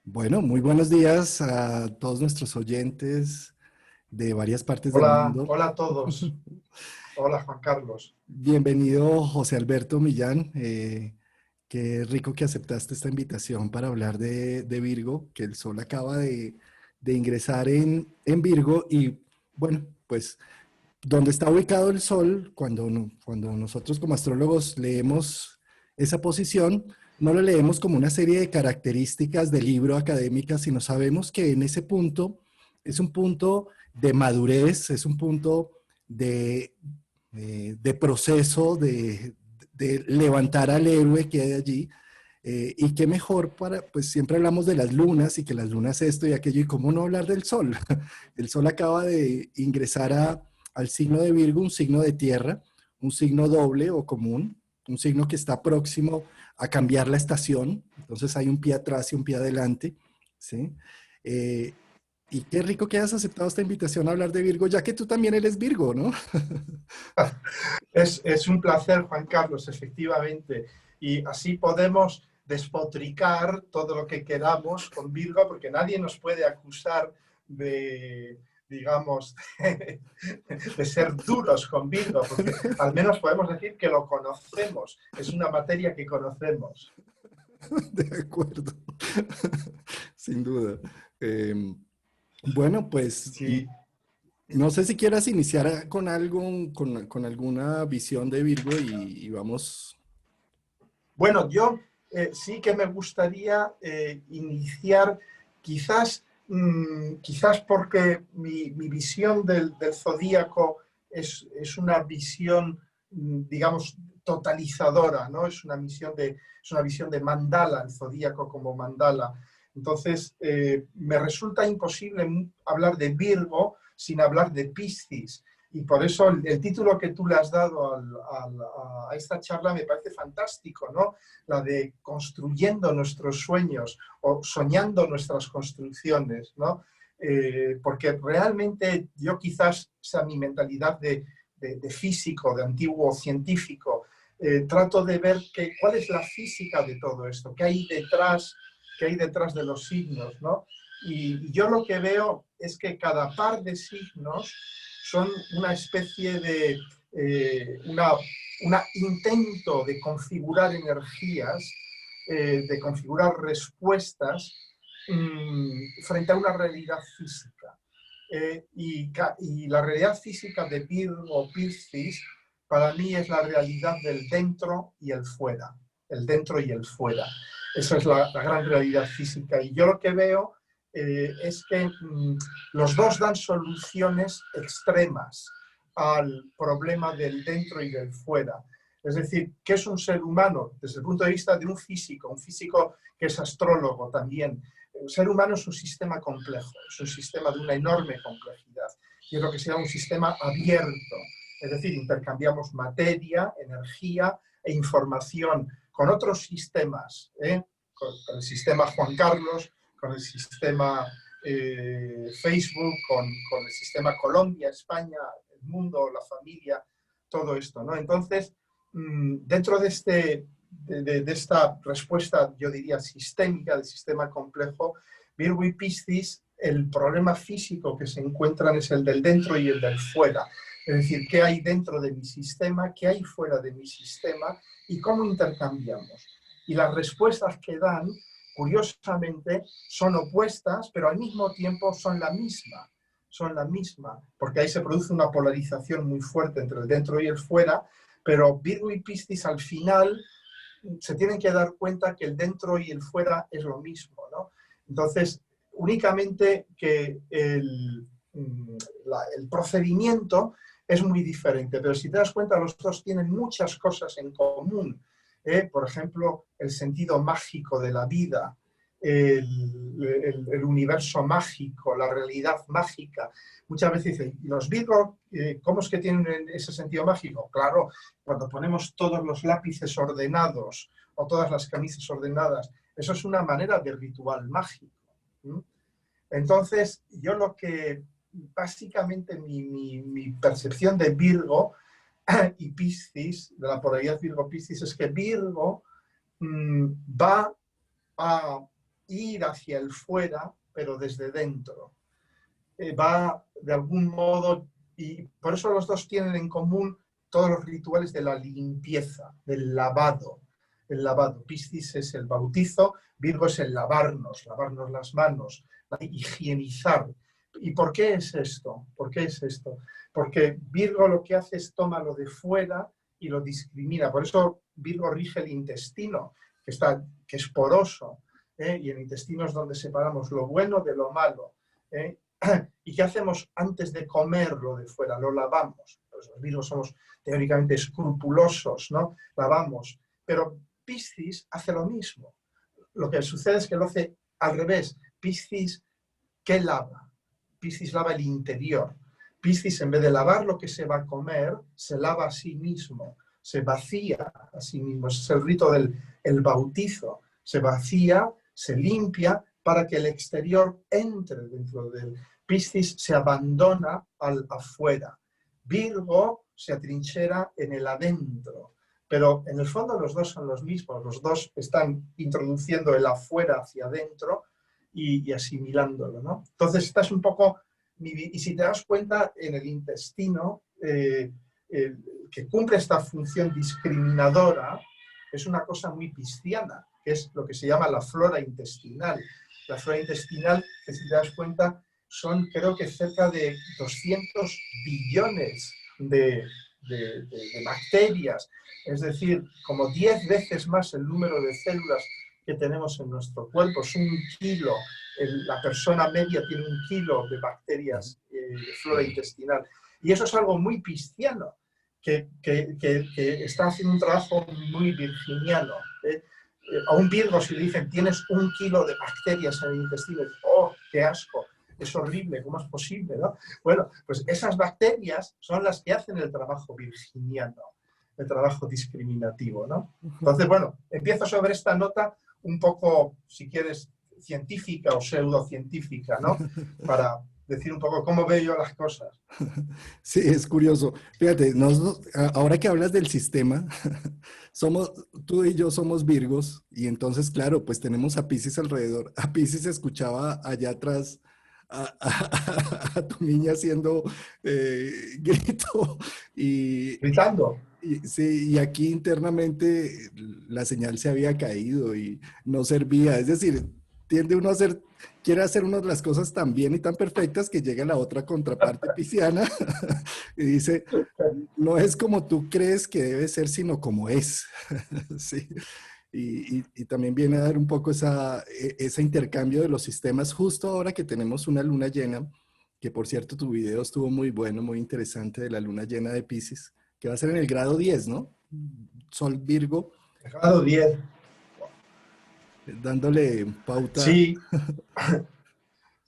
Bueno, muy buenos días a todos nuestros oyentes de varias partes del Hola, mundo. hola a todos. Hola Juan Carlos. Bienvenido, José Alberto Millán. Qué rico que aceptaste esta invitación para hablar de Virgo, que el sol acaba de ingresar en Virgo y bueno, pues donde está ubicado el sol, cuando nosotros como astrólogos leemos esa posición, no lo leemos como una serie de características de libro académicas, sino sabemos que en ese punto es un punto de madurez, es un punto de proceso, de levantar al héroe que hay allí. Y qué mejor pues siempre hablamos de las lunas y que las lunas esto y aquello, y cómo no hablar del sol. El sol acaba de ingresar al signo de Virgo, un signo de tierra, un signo doble o común, un signo que está próximo a cambiar la estación, entonces hay un pie atrás y un pie adelante, ¿sí? Eh, y qué rico que hayas aceptado esta invitación a hablar de Virgo, ya que tú también eres Virgo, ¿no? Es un placer, Juan Carlos, efectivamente. Y así podemos despotricar todo lo que queramos con Virgo, porque nadie nos puede acusar de, digamos, de ser duros con Virgo, porque al menos podemos decir que lo conocemos. Es una materia que conocemos. De acuerdo, sin duda. Bueno, pues Sí. no sé si quieras iniciar con algo, con alguna visión de Virgo y vamos. Bueno, yo sí que me gustaría iniciar quizás, quizás porque mi visión del zodíaco es una visión, digamos, totalizadora, ¿no? Es una visión de mandala, el zodíaco como mandala. Entonces, me resulta imposible hablar de Virgo sin hablar de Piscis. Y por eso el título que tú le has dado a esta charla me parece fantástico, ¿no? La de construyendo nuestros sueños o soñando nuestras construcciones, ¿no? Porque realmente yo quizás sea mi mentalidad de físico, de antiguo científico, trato de ver cuál es la física de todo esto, qué hay detrás de los signos, ¿no? Y yo lo que veo es que cada par de signos son una especie de intento de configurar energías, de configurar respuestas frente a una realidad física. Y la realidad física de Virgo Piscis para mí es la realidad del dentro y el fuera. El dentro y el fuera. Esa es la gran realidad física. Y yo lo que veo es que los dos dan soluciones extremas al problema del dentro y del fuera. Es decir, ¿qué es un ser humano? Desde el punto de vista de un físico que es astrólogo también. El ser humano es un sistema complejo, es un sistema de una enorme complejidad. Y es lo que se llama un sistema abierto. Es decir, intercambiamos materia, energía e información con otros sistemas, con el sistema Juan Carlos, con el sistema Facebook, con el sistema Colombia, España, el mundo, la familia, todo esto, ¿no? Entonces, dentro de esta respuesta, yo diría, sistémica, del sistema complejo, Virgo y Piscis, el problema físico que se encuentran es el del dentro y el del fuera. Es decir, qué hay dentro de mi sistema, qué hay fuera de mi sistema y cómo intercambiamos. Y las respuestas que dan, curiosamente, son opuestas, pero al mismo tiempo son la misma. Son la misma, porque ahí se produce una polarización muy fuerte entre el dentro y el fuera, pero Virgo y Piscis al final se tienen que dar cuenta que el dentro y el fuera es lo mismo, ¿no? Entonces, únicamente que el procedimiento es muy diferente, pero si te das cuenta, los dos tienen muchas cosas en común. Por ejemplo, el sentido mágico de la vida, el universo mágico, la realidad mágica. Muchas veces dicen, ¿los Virgo cómo es que tienen ese sentido mágico? Claro, cuando ponemos todos los lápices ordenados o todas las camisas ordenadas, eso es una manera de ritual mágico. Entonces, yo lo que básicamente mi percepción de Virgo y Piscis, de la polaridad Virgo-Piscis, es que Virgo va a ir hacia el fuera, pero desde dentro. Va de algún modo, y por eso los dos tienen en común todos los rituales de la limpieza, del lavado. El lavado. Piscis es el bautizo, Virgo es el lavarnos las manos, higienizar. ¿Y por qué es esto? ¿Por qué es esto? Porque Virgo lo que hace es toma lo de fuera y lo discrimina. Por eso Virgo rige el intestino, que es poroso, y el intestino es donde separamos lo bueno de lo malo. ¿Y qué hacemos antes de comer lo de fuera? Lo lavamos. Pues los Virgos somos teóricamente escrupulosos, ¿no? Lavamos. Pero Piscis hace lo mismo. Lo que sucede es que lo hace al revés. Piscis, ¿qué lava? Piscis lava el interior. Piscis, en vez de lavar lo que se va a comer, se lava a sí mismo, se vacía a sí mismo. Ese es el rito del bautizo. Se vacía, se limpia para que el exterior entre dentro de él. Piscis se abandona al afuera. Virgo se atrinchera en el adentro. Pero en el fondo los dos son los mismos. Los dos están introduciendo el afuera hacia adentro y asimilándolo, ¿no? Entonces, esta es un poco... Y si te das cuenta, en el intestino, que cumple esta función discriminadora, es una cosa muy pisciana, que es lo que se llama la flora intestinal. La flora intestinal, que si te das cuenta, son creo que cerca de 200 billones de bacterias, es decir, como 10 veces más el número de células que tenemos en nuestro cuerpo. Es 1 kilo, la persona media tiene 1 kilo de bacterias de flora intestinal. Y eso es algo muy pisciano, que está haciendo un trabajo muy virginiano. A un Virgo, si le dicen, tienes 1 kilo de bacterias en el intestino, ¡oh, qué asco! Es horrible, ¿cómo es posible, no? Bueno, pues esas bacterias son las que hacen el trabajo virginiano, el trabajo discriminativo, ¿no? Entonces, bueno, empiezo sobre esta nota un poco, si quieres, científica o pseudocientífica, ¿no? Para decir un poco cómo veo yo las cosas. Sí, es curioso. Fíjate, ahora que hablas del sistema, tú y yo somos Virgos y entonces, claro, pues tenemos a Piscis alrededor. A Piscis escuchaba allá atrás a tu niña haciendo grito y, Gritando. sí, y aquí internamente la señal se había caído y no servía. Es decir, tiende uno a hacer, quiere hacer uno de las cosas tan bien y tan perfectas que llega la otra contraparte pisciana y dice, no es como tú crees que debe ser, sino como es. Sí. Y también viene a dar un poco ese intercambio de los sistemas justo ahora que tenemos una luna llena, que por cierto tu video estuvo muy bueno, muy interesante de la luna llena de Piscis, que va a ser en el grado 10, ¿no? Sol Virgo, Grado 10. dándole pauta. Sí,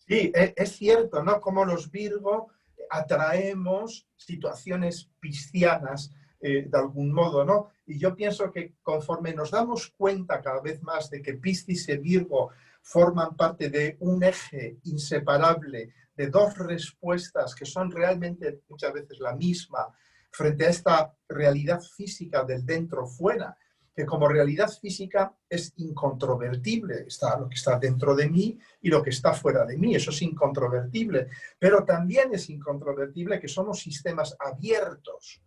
sí, es cierto, ¿no? Como los Virgo atraemos situaciones piscianas de algún modo, ¿no? Y yo pienso que conforme nos damos cuenta cada vez más de que Piscis y Virgo forman parte de un eje inseparable, de 2 respuestas que son realmente muchas veces la misma frente a esta realidad física del dentro-fuera, que como realidad física es incontrovertible, está lo que está dentro de mí y lo que está fuera de mí, eso es incontrovertible, pero también es incontrovertible que somos sistemas abiertos,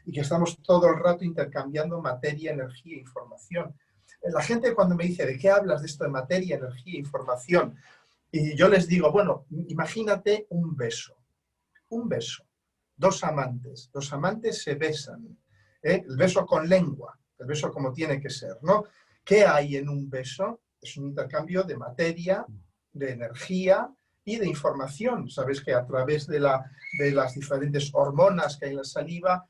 y que estamos todo el rato intercambiando materia, energía e información. La gente cuando me dice, ¿de qué hablas de esto de materia, energía e información? Y yo les digo, bueno, imagínate un beso, 2 amantes se besan, el beso con lengua, el beso como tiene que ser, ¿no? ¿Qué hay en un beso? Es un intercambio de materia, de energía y de información. Sabes que a través de las diferentes hormonas que hay en la saliva,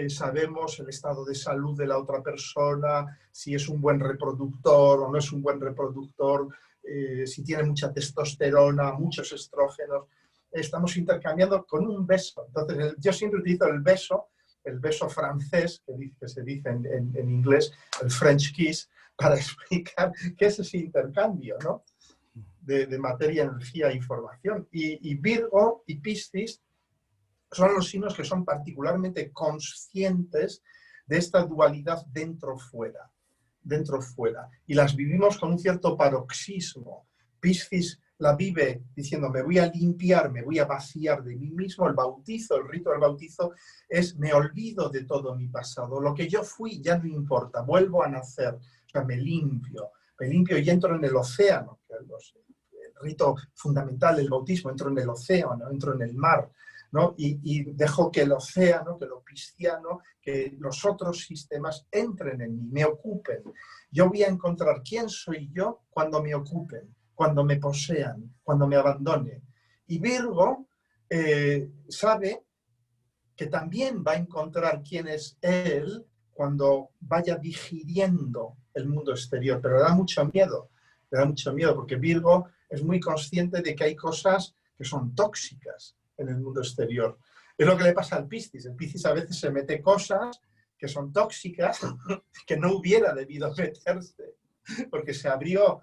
sabemos el estado de salud de la otra persona, si es un buen reproductor o no es un buen reproductor, si tiene mucha testosterona, muchos estrógenos. Estamos intercambiando con un beso. Entonces, yo siempre utilizo el beso francés, que se dice en inglés, el French kiss, para explicar qué es ese intercambio, ¿no? de materia, energía e información. Y Virgo y Piscis son los signos que son particularmente conscientes de esta dualidad dentro-fuera. dentro fuera. Y las vivimos con un cierto paroxismo. Piscis la vive diciendo, me voy a limpiar, me voy a vaciar de mí mismo. El bautizo, el rito del bautizo es, me olvido de todo mi pasado. Lo que yo fui ya no importa, vuelvo a nacer. O sea, me limpio y entro en el océano, que es el rito fundamental del bautismo, entro en el océano, entro en el mar, ¿no? Y dejo que el océano, que lo pisciano, que los otros sistemas entren en mí, me ocupen. Yo voy a encontrar quién soy yo cuando me ocupen, cuando me posean, cuando me abandonen. Y Virgo sabe que también va a encontrar quién es él cuando vaya digiriendo el mundo exterior, pero le da mucho miedo porque Virgo es muy consciente de que hay cosas que son tóxicas en el mundo exterior. Es lo que le pasa al Piscis. El Piscis a veces se mete cosas que son tóxicas que no hubiera debido meterse, porque se abrió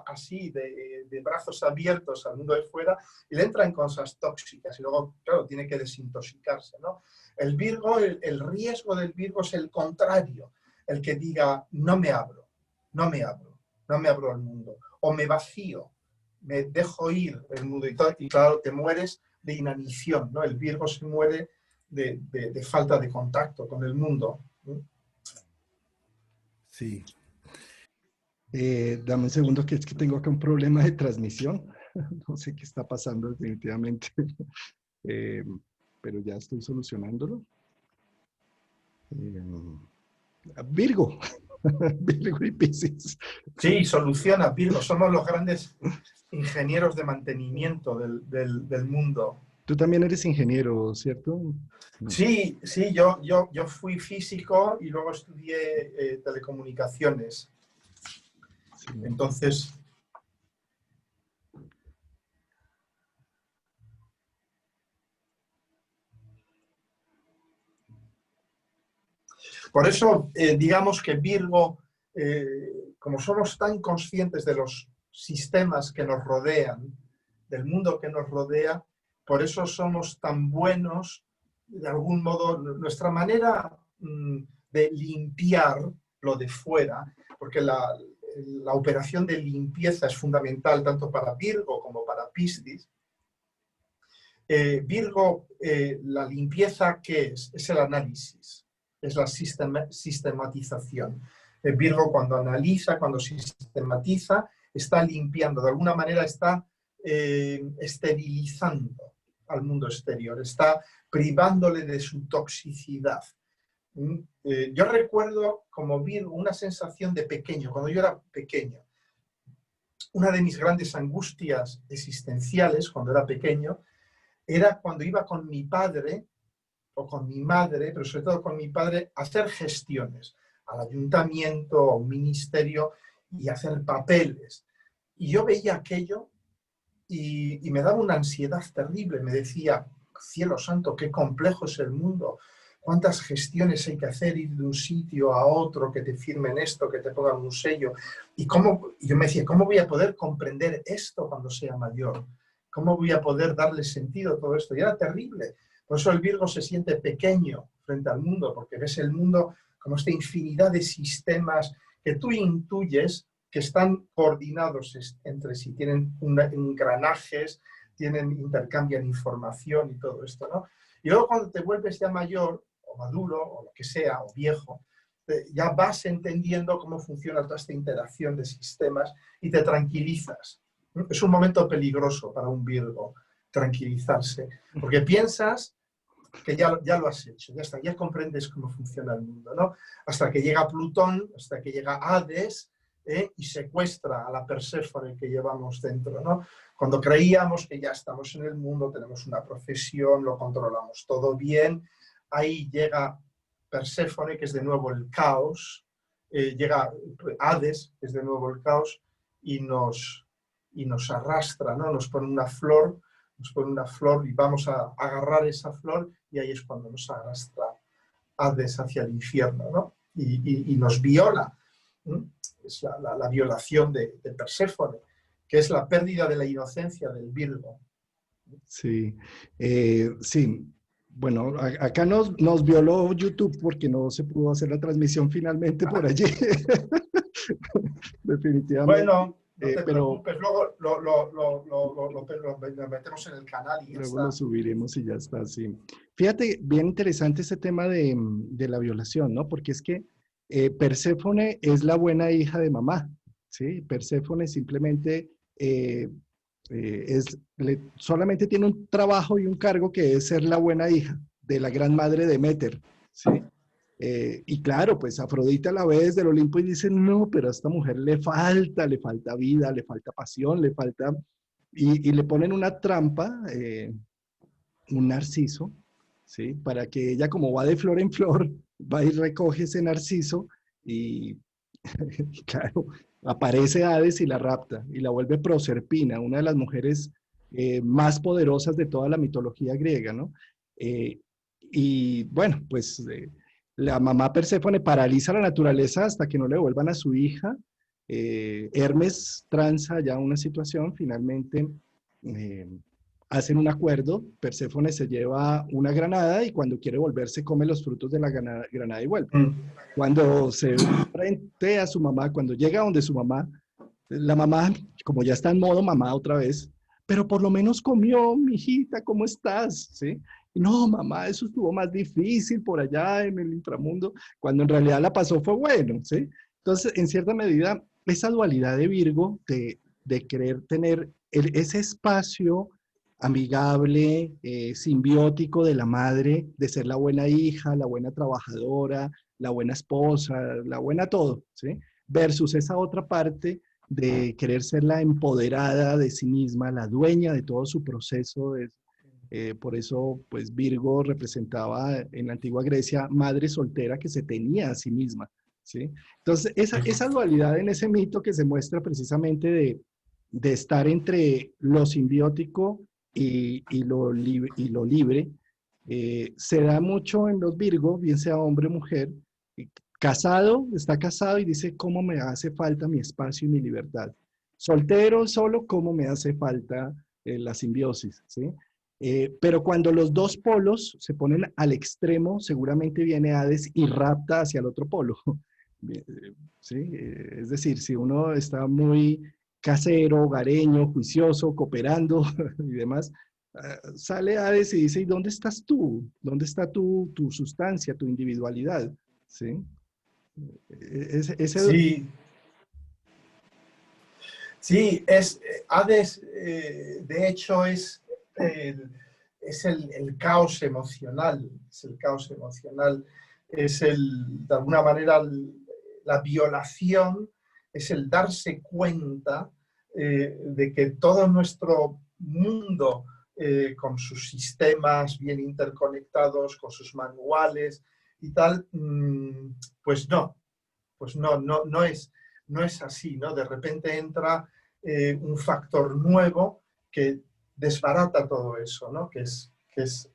así de brazos abiertos al mundo de fuera y le entran cosas tóxicas y luego, claro, tiene que desintoxicarse, ¿no? El Virgo, el riesgo del Virgo es el contrario, el que diga, no me abro al mundo, o me vacío, me dejo ir el mundo y claro, te mueres de inanición, ¿no? El Virgo se muere de falta de contacto con el mundo, ¿no? Sí. Dame un segundo, que es que tengo acá un problema de transmisión. No sé qué está pasando definitivamente, eh, pero ya estoy solucionándolo. Virgo, Virgo y Piscis. Sí, soluciona, Virgo. Somos los grandes ingenieros de mantenimiento del mundo. Tú también eres ingeniero, ¿cierto? No. Sí, yo fui físico y luego estudié telecomunicaciones. Sí. Entonces, por eso, digamos que Virgo, como somos tan conscientes de los sistemas que nos rodean, del mundo que nos rodea, por eso somos tan buenos, de algún modo, nuestra manera de limpiar lo de fuera, porque la operación de limpieza es fundamental tanto para Virgo como para Piscis. Virgo, la limpieza, ¿qué es? Es el análisis, es la sistematización. Virgo, cuando analiza, cuando sistematiza, está limpiando, de alguna manera está esterilizando al mundo exterior, está privándole de su toxicidad. Yo recuerdo como Virgo una sensación de pequeño, cuando yo era pequeño. Una de mis grandes angustias existenciales cuando era pequeño era cuando iba con mi padre o con mi madre, pero sobre todo con mi padre, a hacer gestiones al ayuntamiento, a un ministerio y hacer papeles. Y yo veía aquello y me daba una ansiedad terrible. Me decía, cielo santo, qué complejo es el mundo. ¿Cuántas gestiones hay que hacer? Ir de un sitio a otro, que te firmen esto, que te pongan un sello. Y yo me decía, ¿cómo voy a poder comprender esto cuando sea mayor? ¿Cómo voy a poder darle sentido a todo esto? Y era terrible. Por eso el Virgo se siente pequeño frente al mundo, porque ves el mundo como esta infinidad de sistemas que tú intuyes que están coordinados entre sí, tienen engranajes, intercambian información y todo esto, ¿no? Y luego cuando te vuelves ya mayor, o maduro, o lo que sea, o viejo, ya vas entendiendo cómo funciona toda esta interacción de sistemas y te tranquilizas. Es un momento peligroso para un Virgo, tranquilizarse, porque piensas que ya lo has hecho, ya está, ya comprendes cómo funciona el mundo, ¿no? Hasta que llega Plutón, hasta que llega Hades, y secuestra a la Perséfone que llevamos dentro, ¿no? Cuando creíamos que ya estamos en el mundo, tenemos una profesión, lo controlamos todo bien, ahí llega Perséfone, que es de nuevo el caos, llega Hades, que es de nuevo el caos, y nos arrastra, ¿no? Nos pone una flor y vamos a agarrar esa flor y ahí es cuando nos arrastra Hades hacia el infierno, ¿no? Y nos viola. Es la violación de Perséfone, que es la pérdida de la inocencia del Virgo. Sí, sí. Bueno, acá nos violó YouTube porque no se pudo hacer la transmisión finalmente por allí. Definitivamente. Bueno, no te Pero preocupes, luego lo metemos en el canal y ya luego lo está. subiremos y ya está, sí. Fíjate, bien interesante ese tema de la violación, ¿no? Porque es que Perséfone es la buena hija de mamá, ¿sí? Perséfone simplemente solamente tiene un trabajo y un cargo que es ser la buena hija de la gran madre de Deméter, ¿sí? Y claro, pues Afrodita la ve desde el Olimpo y dice, no, pero a esta mujer le falta vida, le falta pasión, le falta... Y le ponen una trampa, un narciso, ¿sí? Para que ella, como va de flor en flor, va y recoge ese narciso y, claro, aparece Hades y la rapta y la vuelve Proserpina, una de las mujeres más poderosas de toda la mitología griega, ¿no? Eh, y bueno, pues la mamá Perséfone paraliza la naturaleza hasta que no le vuelvan a su hija. Hermes tranza ya una situación, finalmente eh, hacen un acuerdo, Perséfone se lleva una granada y cuando quiere volver se come los frutos de la granada y vuelve. Mm. Cuando se frente a su mamá, cuando llega donde su mamá, la mamá, como ya está en modo mamá otra vez, pero por lo menos comió, mijita, ¿cómo estás? ¿Sí? Y no, mamá, eso estuvo más difícil por allá en el inframundo, cuando en realidad la pasó fue bueno, ¿sí? Entonces, en cierta medida, esa dualidad de Virgo, de querer tener ese espacio amigable, simbiótico de la madre, de ser la buena hija, la buena trabajadora, la buena esposa, la buena todo, ¿sí? Versus esa otra parte de querer ser la empoderada de sí misma, la dueña de todo su proceso. Por eso, pues Virgo representaba en la antigua Grecia madre soltera que se tenía a sí misma, ¿sí? Entonces, esa dualidad en ese mito que se muestra precisamente de estar entre lo simbiótico y lo libre, se da mucho en los Virgo, bien sea hombre o mujer, casado, está casado y dice, ¿cómo me hace falta mi espacio y mi libertad? Soltero, solo, ¿cómo me hace falta la simbiosis? ¿Sí? Pero cuando los dos polos se ponen al extremo, seguramente viene Hades y rapta hacia el otro polo. ¿Sí? Es decir, si uno está muy casero, hogareño, juicioso, cooperando y demás, sale Hades y dice, ¿y dónde estás tú? ¿Dónde está tu sustancia, tu individualidad? ¿Sí? Ese, Sí, sí, Hades, de hecho, es el caos emocional, es el caos emocional, de alguna manera, la violación, es el darse cuenta de que todo nuestro mundo, con sus sistemas bien interconectados, con sus manuales y tal, pues no es así, ¿no? De repente entra un factor nuevo que desbarata todo eso, ¿no? Que es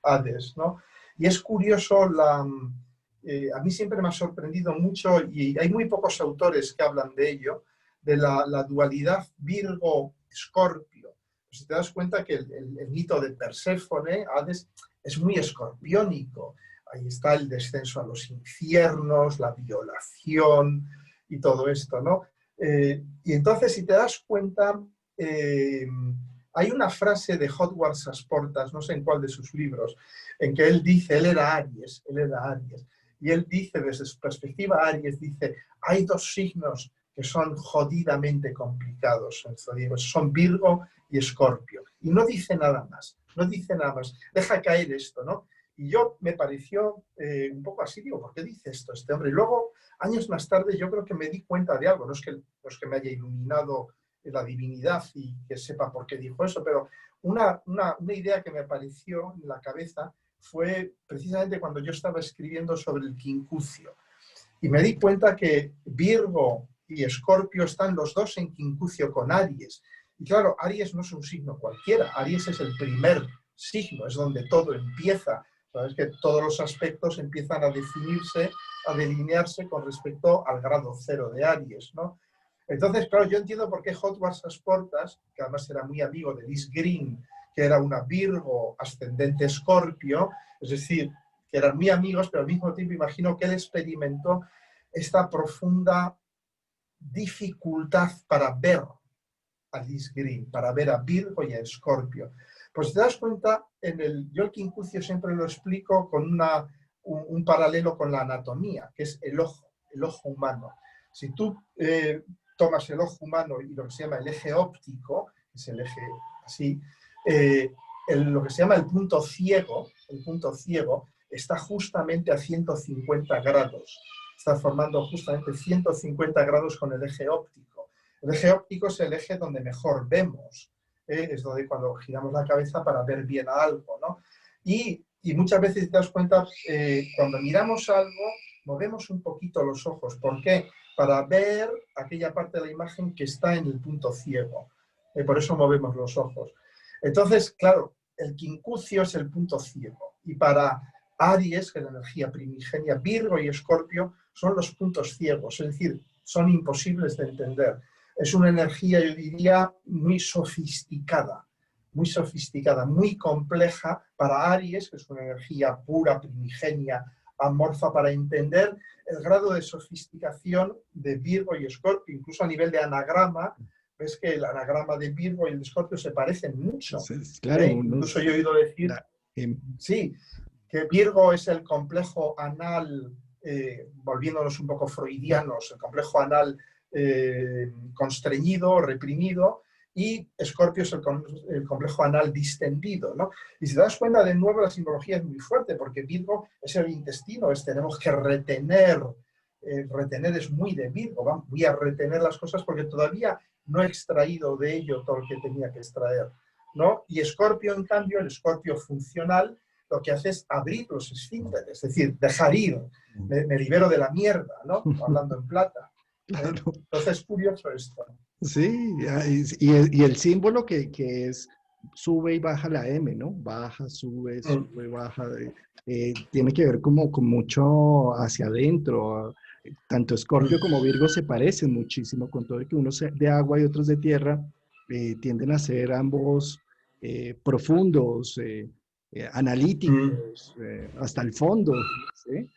Hades, ¿no? Y es curioso, a mí siempre me ha sorprendido mucho, y hay muy pocos autores que hablan de ello, de la dualidad Virgo-Escorpio. Pues si te das cuenta que el mito de Perséfone, Hades, es muy escorpiónico. Ahí está el descenso a los infiernos, la violación, y todo esto, ¿no? Y entonces, si te das cuenta, eh, hay una frase de Howard Sasportas, no sé en cuál de sus libros, en que él dice, él era Aries, y él dice, desde su perspectiva Aries, dice, hay dos signos que son jodidamente complicados en Zodíaco, son Virgo y Escorpio, y no dice nada más, deja caer esto, ¿no? Y yo me pareció un poco así, digo, ¿por qué dice esto este hombre? Y luego, años más tarde, yo creo que me di cuenta de algo, no es que me haya iluminado la divinidad y que sepa por qué dijo eso, pero una idea que me apareció en la cabeza fue precisamente cuando yo estaba escribiendo sobre el quincucio. Y me di cuenta que Virgo y Escorpio están los dos en quincucio con Aries. Y claro, Aries no es un signo cualquiera, Aries es el primer signo, es donde todo empieza. Sabes que todos los aspectos empiezan a definirse, a delinearse con respecto al grado cero de Aries, ¿no? Entonces, claro, yo entiendo por qué Hotwart Sasportas, que además era muy amigo de Liz Green, que era una Virgo ascendente Escorpio, es decir, que eran muy amigos, pero al mismo tiempo imagino que él experimentó esta profunda dificultad para ver a Lis Green, para ver a Virgo y a Escorpio. Pues te das cuenta, yo el quincucio siempre lo explico con un paralelo con la anatomía, que es el ojo humano. Si tú tomas el ojo humano y lo que se llama el eje óptico, que es el eje así, lo que se llama el punto ciego está justamente a 150 grados. Está formando justamente 150 grados con el eje óptico. El eje óptico es el eje donde mejor vemos, es donde cuando giramos la cabeza para ver bien algo, ¿no? Y muchas veces te das cuenta, cuando miramos algo, movemos un poquito los ojos. ¿Por qué? Para ver aquella parte de la imagen que está en el punto ciego. Por eso movemos los ojos. Entonces, claro, el quincucio es el punto ciego. Y para Aries, que es la energía primigenia, Virgo y Escorpio son los puntos ciegos, es decir, son imposibles de entender. Es una energía, yo diría, muy sofisticada, muy compleja para Aries, que es una energía pura, primigenia, amorfa, para entender el grado de sofisticación de Virgo y Escorpio, incluso a nivel de anagrama. Ves que el anagrama de Virgo y el de Escorpio se parecen mucho. Entonces, claro, Incluso yo he oído decir, sí, que Virgo es el complejo anal, volviéndonos un poco freudianos, el complejo anal constreñido, reprimido, y Escorpio es el complejo anal distendido, ¿no? Y si te das cuenta, de nuevo, la simbología es muy fuerte, porque Virgo es el intestino, tenemos que retener, retener es muy de Virgo, voy a retener las cosas porque todavía no he extraído de ello todo lo que tenía que extraer, ¿no? Y Escorpio, en cambio, el Escorpio funcional, lo que hace es abrir los esfínteres, es decir, dejar ir, me libero de la mierda, ¿no? Hablando en plata. claro. Entonces es curioso esto. Sí, y el símbolo que es sube y baja la M, ¿no? Baja, sube, baja. Tiene que ver como con mucho hacia adentro. Tanto Escorpio como Virgo se parecen muchísimo, con todo que unos de agua y otros de tierra tienden a ser ambos profundos, analíticos, hasta el fondo, ¿sí?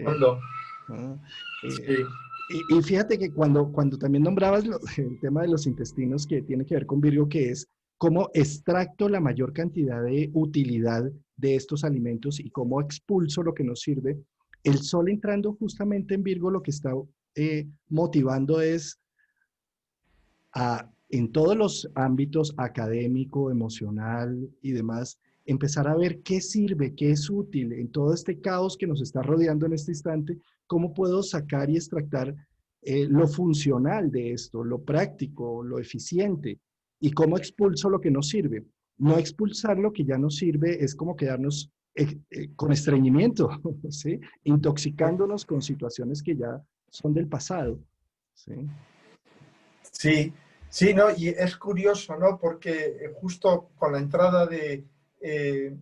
Fondo. Ah, Sí. y fíjate que cuando también nombrabas el tema de los intestinos, que tiene que ver con Virgo, que es cómo extracto la mayor cantidad de utilidad de estos alimentos y cómo expulso lo que nos sirve, el sol entrando justamente en Virgo lo que está motivando es en todos los ámbitos académico, emocional y demás, empezar a ver qué sirve, qué es útil en todo este caos que nos está rodeando en este instante, cómo puedo sacar y extractar lo funcional de esto, lo práctico, lo eficiente, y cómo expulso lo que no sirve. No expulsar lo que ya no sirve es como quedarnos con estreñimiento, ¿sí? Intoxicándonos con situaciones que ya son del pasado. ¿Sí? Sí, sí, ¿no? Y es curioso, ¿no? Porque justo con la entrada de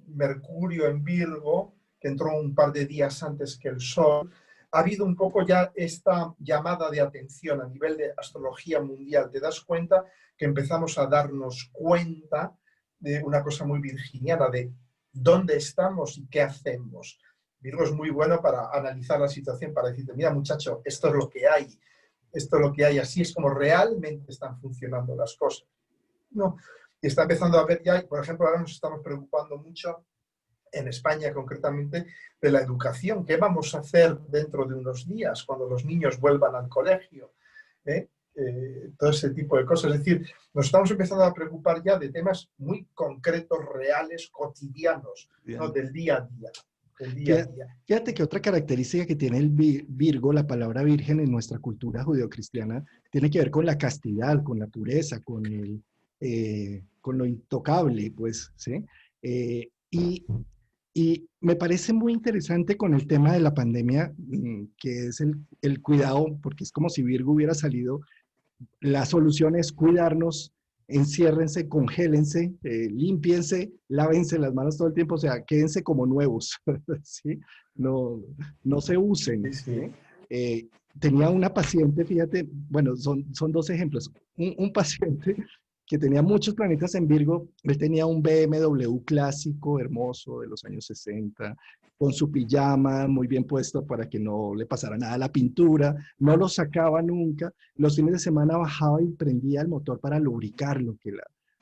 Mercurio en Virgo, que entró un par de días antes que el Sol, ha habido un poco ya esta llamada de atención a nivel de astrología mundial. Te das cuenta que empezamos a darnos cuenta de una cosa muy virginiana, de dónde estamos y qué hacemos. Virgo es muy bueno para analizar la situación, para decirte, mira muchacho, esto es lo que hay. Esto es lo que hay, así es como realmente están funcionando las cosas. No, y está empezando a ver ya, por ejemplo, ahora nos estamos preocupando mucho en España concretamente de la educación. ¿Qué vamos a hacer dentro de unos días cuando los niños vuelvan al colegio? Todo ese tipo de cosas. Es decir, nos estamos empezando a preocupar ya de temas muy concretos, reales, cotidianos, ¿no? Del día a día. Fíjate que otra característica que tiene el Virgo, la palabra virgen en nuestra cultura judeocristiana, tiene que ver con la castidad, con la pureza, con lo intocable, pues, ¿sí? Y me parece muy interesante con el tema de la pandemia, que es el cuidado, porque es como si Virgo hubiera salido. La solución es cuidarnos, enciérrense, congélense, límpiense, lávense las manos todo el tiempo, o sea, quédense como nuevos, ¿sí? No se usen, Sí. ¿sí? Tenía una paciente, fíjate, bueno, son dos ejemplos. Un paciente que tenía muchos planetas en Virgo. Él tenía un BMW clásico, hermoso, de los años 60, con su pijama muy bien puesto para que no le pasara nada a la pintura, no lo sacaba nunca. Los fines de semana bajaba y prendía el motor para lubricarlo, que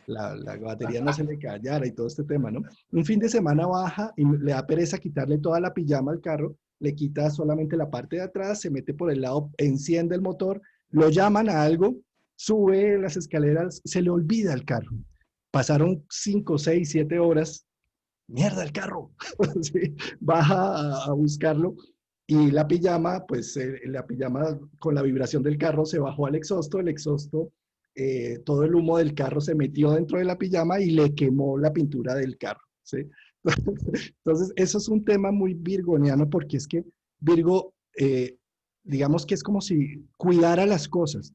la batería no se le callara y todo este tema, ¿no? Un fin de semana baja y le da pereza quitarle toda la pijama al carro, le quita solamente la parte de atrás, se mete por el lado, enciende el motor, lo llaman a algo, sube las escaleras, se le olvida el carro. Pasaron 5, 6, 7 horas, mierda el carro, sí, baja a buscarlo y la pijama, pues la pijama con la vibración del carro se bajó al exhausto, el exhausto, todo el humo del carro se metió dentro de la pijama y le quemó la pintura del carro, ¿sí? Entonces, eso es un tema muy virgoniano porque es que Virgo, digamos que es como si cuidara las cosas.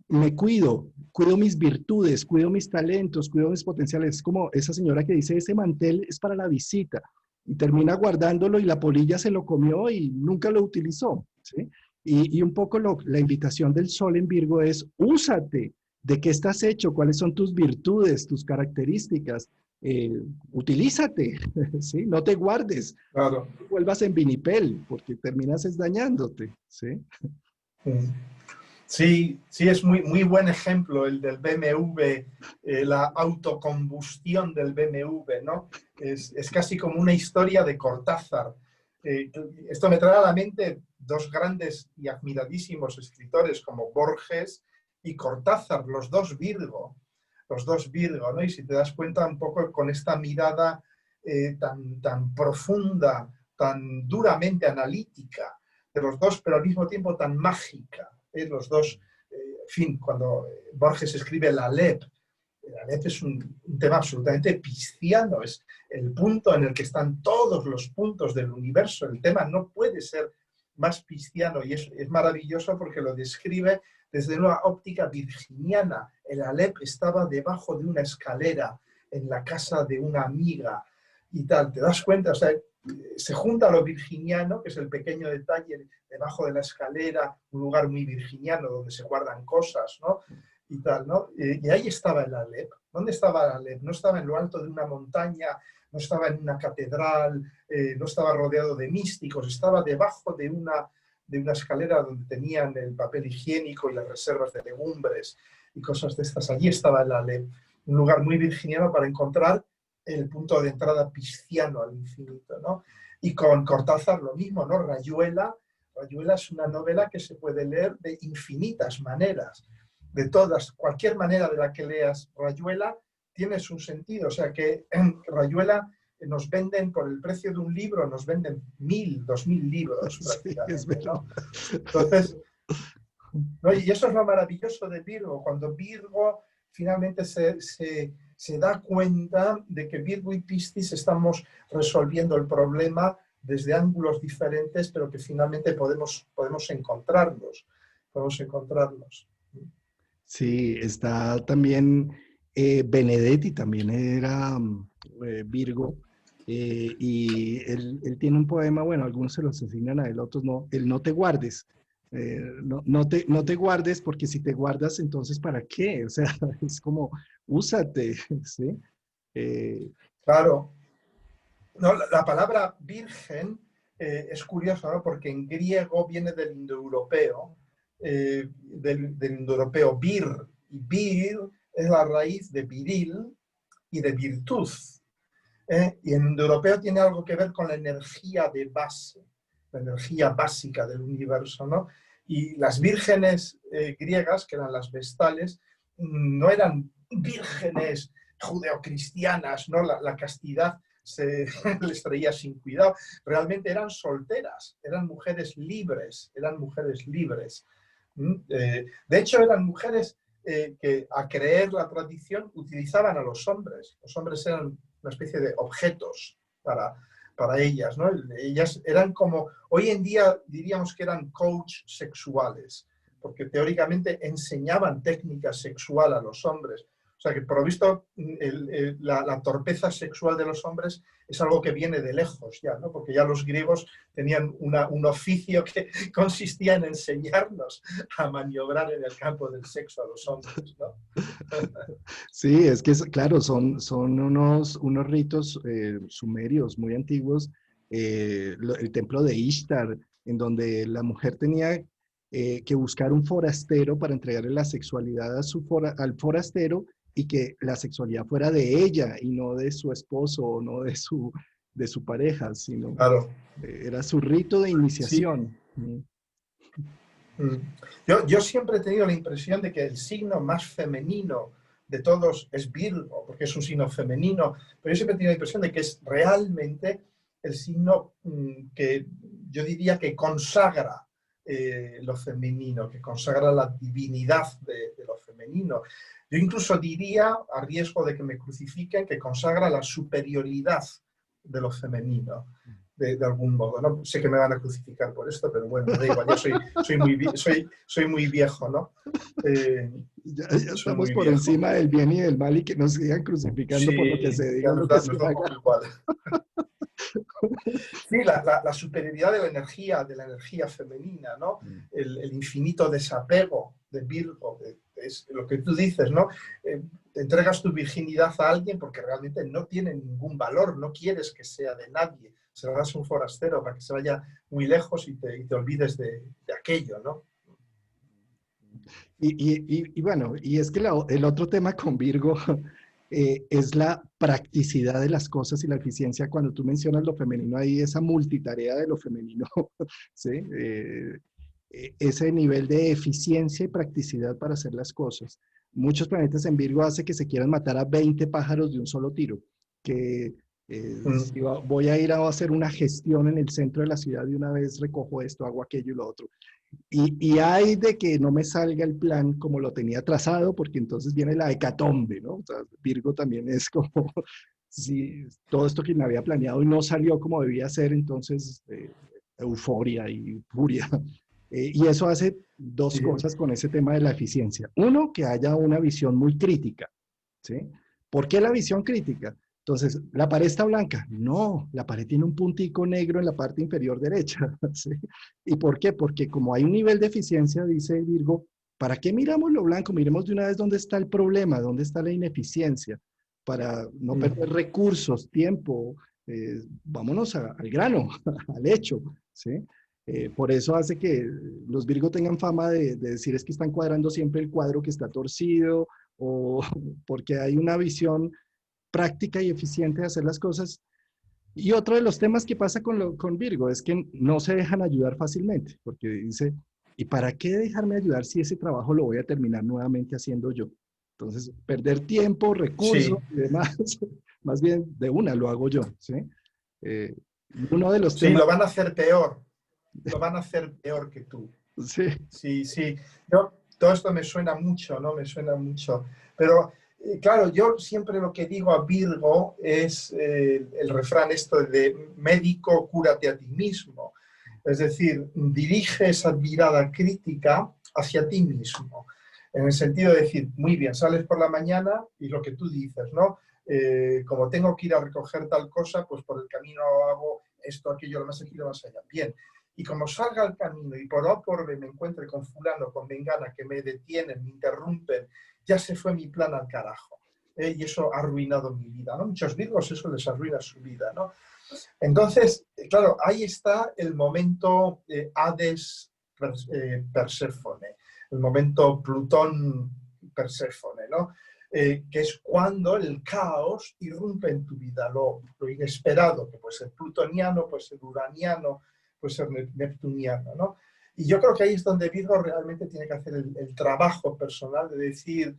Me cuido, cuido mis virtudes, cuido mis talentos, cuido mis potenciales. Es como esa señora que dice, ese mantel es para la visita y termina guardándolo y la polilla se lo comió y nunca lo utilizó, ¿sí? Y un poco la invitación del sol en Virgo es, úsate, ¿de qué estás hecho? ¿Cuáles son tus virtudes, tus características? Eh, Utilízate, ¿sí? No te guardes, Claro. no te vuelvas en vinipel, porque terminas es dañándote, ¿sí? Mm. Sí, sí, es muy, muy buen ejemplo el del BMW, la autocombustión del BMW, ¿no? Es casi como una historia de Cortázar. Esto me trae a la mente dos grandes y admiradísimos escritores como Borges y Cortázar, los dos Virgo, ¿no? Y si te das cuenta un poco con esta mirada tan profunda, tan duramente analítica de los dos, pero al mismo tiempo tan mágica. Los dos, en fin, cuando Borges escribe la Alep es un tema absolutamente pisciano, es el punto en el que están todos los puntos del universo, el tema no puede ser más pisciano y es maravilloso porque lo describe desde una óptica virginiana. El Alep estaba debajo de una escalera en la casa de una amiga y tal, ¿te das cuenta? O sea, se junta lo virginiano, que es el pequeño detalle debajo de la escalera, un lugar muy virginiano donde se guardan cosas, ¿no? Y tal, ¿no? Y ahí estaba el Alep. ¿Dónde estaba el Alep? No estaba en lo alto de una montaña, no estaba en una catedral, no estaba rodeado de místicos, estaba debajo de una escalera donde tenían el papel higiénico y las reservas de legumbres y cosas de estas. Allí estaba el Alep, un lugar muy virginiano para encontrar el punto de entrada pisciano al infinito, ¿no? Y con Cortázar lo mismo, ¿no? Rayuela es una novela que se puede leer de infinitas maneras, de todas, cualquier manera de la que leas Rayuela tiene su sentido, o sea que en Rayuela nos venden por el precio de un libro, nos venden 1.000, 2.000 libros Sí, es prácticamente, verdad. ¿no? Entonces, ¿no? Y eso es lo maravilloso de Virgo, cuando Virgo finalmente se da cuenta de que Virgo y Piscis estamos resolviendo el problema desde ángulos diferentes, pero que finalmente podemos encontrarlos. Podemos encontrarlos. Sí, está también Benedetti, también era Virgo, y él tiene un poema, bueno, algunos se los asignan a él, otros no, el no te guardes. No te guardes porque si te guardas, entonces ¿para qué? O sea, es como, úsate, ¿sí? Eh, Claro, no, la palabra virgen es curiosa, ¿no? Porque en griego viene del indoeuropeo, del indoeuropeo vir, y vir es la raíz de viril y de virtud. Y en indoeuropeo tiene algo que ver con la energía de base, la energía básica del universo, ¿no? Y las vírgenes griegas, que eran las vestales, no eran vírgenes judeocristianas, ¿no? La castidad se les traía sin cuidado. Realmente eran solteras, eran mujeres libres, eran mujeres libres. De hecho, eran mujeres que, a creer la tradición, utilizaban a los hombres. Los hombres eran una especie de objetos para ellas, ¿no? Ellas eran como, hoy en día diríamos que eran coach sexuales, porque teóricamente enseñaban técnica sexual a los hombres. O sea que por lo visto la torpeza sexual de los hombres es algo que viene de lejos ya, ¿no? Porque ya los griegos tenían un oficio que consistía en enseñarnos a maniobrar en el campo del sexo a los hombres, ¿no? Sí, es que, claro, son unos ritos sumerios muy antiguos. El templo de Ishtar, en donde la mujer tenía que buscar un forastero para entregarle la sexualidad al forastero y que la sexualidad fuera de ella y no de su esposo o no de su pareja, sino Claro, era su rito de sí. iniciación. Mm. Yo siempre he tenido la impresión de que el signo más femenino de todos es Virgo, porque es un signo femenino, pero yo siempre he tenido la impresión de que es realmente el signo que yo diría que consagra lo femenino, que consagra la divinidad de lo femenino. Yo incluso diría, a riesgo de que me crucifiquen, que consagra la superioridad de lo femenino. De algún modo, ¿no? Sé que me van a crucificar por esto, pero bueno, me da igual, ya soy muy viejo, ¿no? Ya Soy estamos muy por viejo. encima del bien y del mal y que nos sigan crucificando por lo que Sí, se diga ya o lo que se nos da un haga. poco igual. Sí, la superioridad de la energía femenina, ¿no? El infinito desapego de Virgo, es lo que tú dices, ¿no? Te entregas tu virginidad a alguien porque realmente no tiene ningún valor, no quieres que sea de nadie, se lo das a un forastero para que se vaya muy lejos y te olvides de aquello, ¿no? Y bueno, y es que el otro tema con Virgo es la practicidad de las cosas y la eficiencia. Cuando tú mencionas lo femenino ahí, esa multitarea de lo femenino, ¿sí? Ese nivel de eficiencia y practicidad para hacer las cosas. Muchos planetas en Virgo hace que se quieran matar a 20 pájaros de un solo tiro, que si Mm. voy a ir a hacer una gestión en el centro de la ciudad y una vez recojo esto, hago aquello y lo otro. Y hay de que no me salga el plan como lo tenía trazado, porque entonces viene la hecatombe, ¿no? O sea, Virgo también es como, si todo esto que me había planeado y no salió como debía ser, entonces euforia y furia. Y eso hace dos Sí, cosas con ese tema de la eficiencia. Uno, que haya una visión muy crítica, ¿sí? ¿Por qué la visión crítica? Entonces, ¿la pared está blanca? No, la pared tiene un puntico negro en la parte inferior derecha, ¿sí? ¿Y por qué? Porque como hay un nivel de eficiencia, dice Virgo, ¿para qué miramos lo blanco? Miremos de una vez dónde está el problema, dónde está la ineficiencia, para no perder mm, recursos, tiempo, vámonos al grano, al hecho, ¿sí? Por eso hace que los Virgo tengan fama de decir es que están cuadrando siempre el cuadro que está torcido, o porque hay una visión práctica y eficiente de hacer las cosas. Y otro de los temas que pasa con Virgo es que no se dejan ayudar fácilmente, porque dice, ¿y para qué dejarme ayudar si ese trabajo lo voy a terminar nuevamente haciendo yo? Entonces, perder tiempo, recursos sí, y demás, más bien de una lo hago yo, ¿sí? Y uno de los sí, temas, lo van a hacer peor, lo van a hacer peor que tú. sí, Sí, sí. Todo esto me suena mucho, ¿no? Me suena mucho. Pero, claro, yo siempre lo que digo a Virgo es el refrán esto de médico, cúrate a ti mismo. Es decir, dirige esa mirada crítica hacia ti mismo. En el sentido de decir, muy bien, sales por la mañana y lo que tú dices, ¿no? Como tengo que ir a recoger tal cosa, pues por el camino hago esto, aquello, lo más aquí, lo más allá. Bien, y como salga al camino y por A o por B me encuentre con fulano, con mengana, que me detienen, me interrumpen, ya se fue mi plan al carajo. Y eso ha arruinado mi vida, ¿no? Muchos virgos eso les arruina su vida, ¿no? Entonces, claro, ahí está el momento Hades Perséfone, el momento Plutón Perséfone, ¿no? Que es cuando el caos irrumpe en tu vida, lo inesperado, que puede ser plutoniano, puede ser uraniano, puede ser neptuniano, ¿no? Y yo creo que ahí es donde Virgo realmente tiene que hacer el trabajo personal de decir,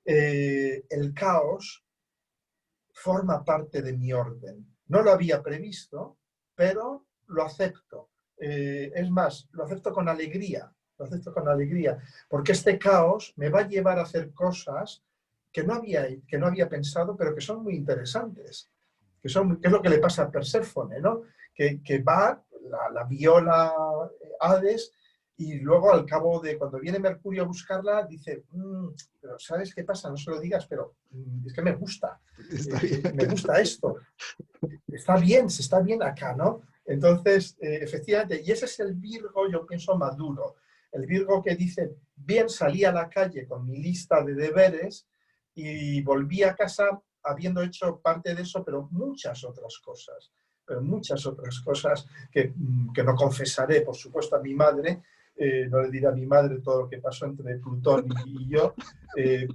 el caos forma parte de mi orden. No lo había previsto, pero lo acepto. Es más, lo acepto con alegría, lo acepto con alegría, porque este caos me va a llevar a hacer cosas que no había pensado, pero que son muy interesantes, que es lo que le pasa a Perséfone, ¿no? Que va, la viola Hades y luego al cabo de cuando viene Mercurio a buscarla, dice, pero ¿sabes qué pasa? No se lo digas, pero es que me gusta, Está bien me acá. gusta esto, está bien, se está bien acá, ¿no? Entonces, efectivamente, y ese es el Virgo, yo pienso, maduro. El Virgo que dice, bien, salí a la calle con mi lista de deberes y volví a casa habiendo hecho parte de eso, pero muchas otras cosas. Pero muchas otras cosas que no confesaré, por supuesto, a mi madre. No le diré a mi madre todo lo que pasó entre Plutón y yo,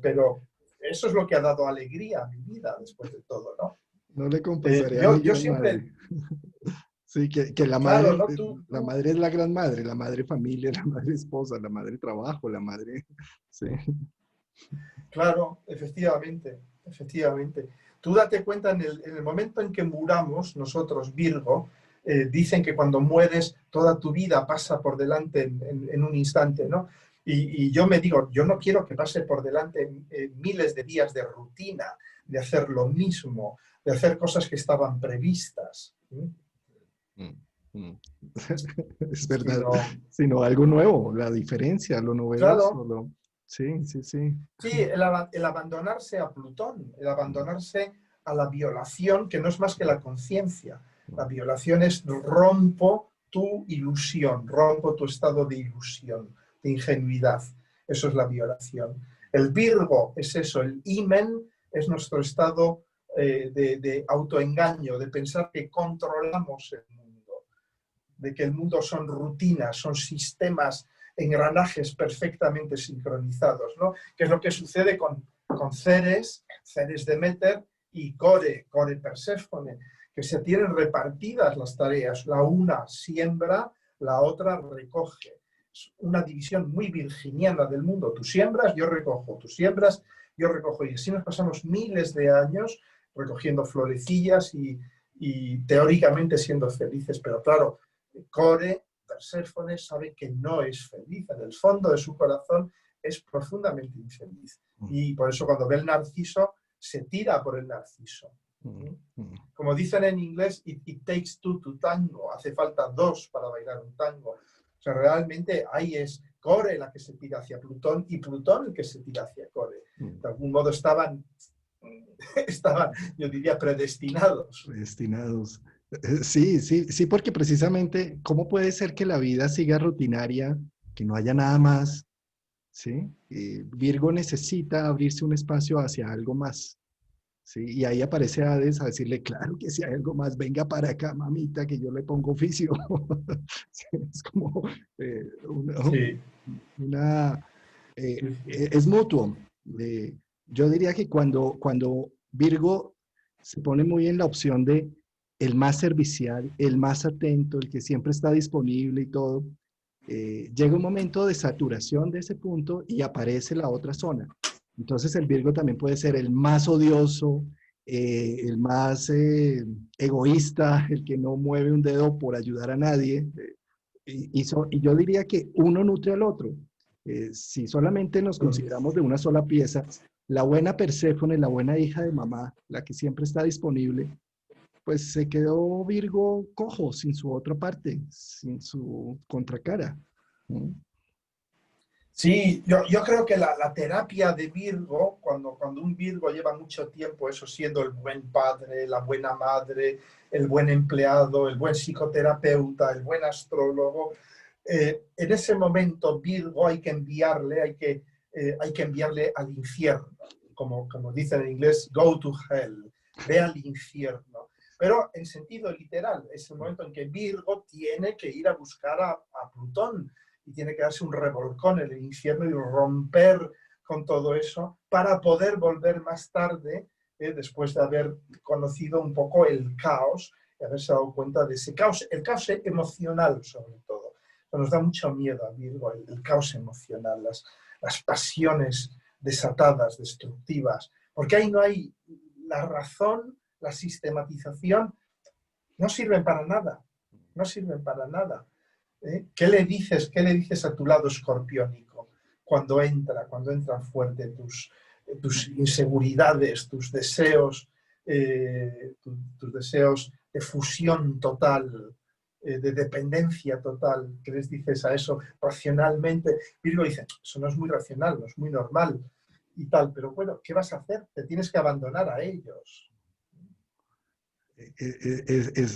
pero eso es lo que ha dado alegría a mi vida después de todo, ¿no? No le confesaré a mi Yo gran siempre, madre. Sí, que claro, ¿no? Tú, la madre es la gran madre, la madre familia, la madre esposa, la madre trabajo, la madre... Sí. claro, efectivamente, efectivamente. Tú date cuenta, en el momento en que muramos, nosotros, Virgo, dicen que cuando mueres toda tu vida pasa por delante en un instante, ¿no? Y yo me digo, yo no quiero que pase por delante miles de días de rutina, de hacer lo mismo, de hacer cosas que estaban previstas, ¿sí? Mm, mm. Es verdad, Sino, sino algo nuevo, la diferencia, lo novedoso, claro, lo... Sí, sí, sí. sí, el abandonarse a Plutón, el abandonarse a la violación, que no es más que la conciencia. La violación es rompo tu ilusión, rompo tu estado de ilusión, de ingenuidad. Eso es la violación. El Virgo es eso, el himen es nuestro estado de autoengaño, de pensar que controlamos el mundo, de que el mundo son rutinas, son sistemas, engranajes perfectamente sincronizados, ¿no? Que es lo que sucede con Ceres, Ceres Demeter y Core Perséfone, que se tienen repartidas las tareas. La una siembra, la otra recoge. Es una división muy virginiana del mundo. Tú siembras, yo recojo. Tú siembras, yo recojo. Y así nos pasamos miles de años recogiendo florecillas y teóricamente siendo felices. Pero claro, Core, Perséfone, sabe que no es feliz. En el fondo de su corazón es profundamente infeliz. Y por eso cuando ve el narciso, se tira por el narciso. Como dicen en inglés, it takes two to tango. Hace falta dos para bailar un tango. O sea, realmente ahí es Core la que se tira hacia Plutón y Plutón el que se tira hacia Core. De algún modo estaban, yo diría, predestinados. Destinados. Sí, sí, sí, porque precisamente, ¿cómo puede ser que la vida siga rutinaria, que no haya nada más? ¿Sí? Virgo necesita abrirse un espacio hacia algo más. ¿Sí? Y ahí aparece Hades a decirle, claro que si hay algo más, venga para acá, mamita, que yo le pongo oficio. Sí, es como una, Sí. una, Sí, sí. es mutuo. Yo diría que cuando Virgo se pone muy en la opción de el más servicial, el más atento, el que siempre está disponible y todo, llega un momento de saturación de ese punto y aparece la otra zona. Entonces el Virgo también puede ser el más odioso, el más egoísta, el que no mueve un dedo por ayudar a nadie. Y yo diría que uno nutre al otro. Si solamente nos consideramos de una sola pieza, la buena Perséfone, la buena hija de mamá, la que siempre está disponible, pues se quedó Virgo cojo, sin su otra parte, sin su contracara. ¿No? Sí, yo creo que la terapia de Virgo, cuando un Virgo lleva mucho tiempo eso siendo el buen padre, la buena madre, el buen empleado, el buen psicoterapeuta, el buen astrólogo, en ese momento Virgo hay que enviarle al infierno, como dicen en inglés, go to hell, ve al infierno. Pero en sentido literal, es el momento en que Virgo tiene que ir a buscar a Plutón y tiene que darse un revolcón en el infierno y romper con todo eso para poder volver más tarde, después de haber conocido un poco el caos y haberse dado cuenta de ese caos, el caos emocional sobre todo. Nos da mucho miedo a Virgo, el caos emocional, las pasiones desatadas, destructivas, porque ahí no hay la razón, la sistematización, no sirven para nada, no sirven para nada. ¿Qué le dices a tu lado escorpiónico cuando entran fuerte tus inseguridades, tus deseos de fusión total? de dependencia total, que les dices a eso racionalmente. Virgo dice, eso no es muy racional, no es muy normal y tal, pero bueno, ¿qué vas a hacer? Te tienes que abandonar a ellos.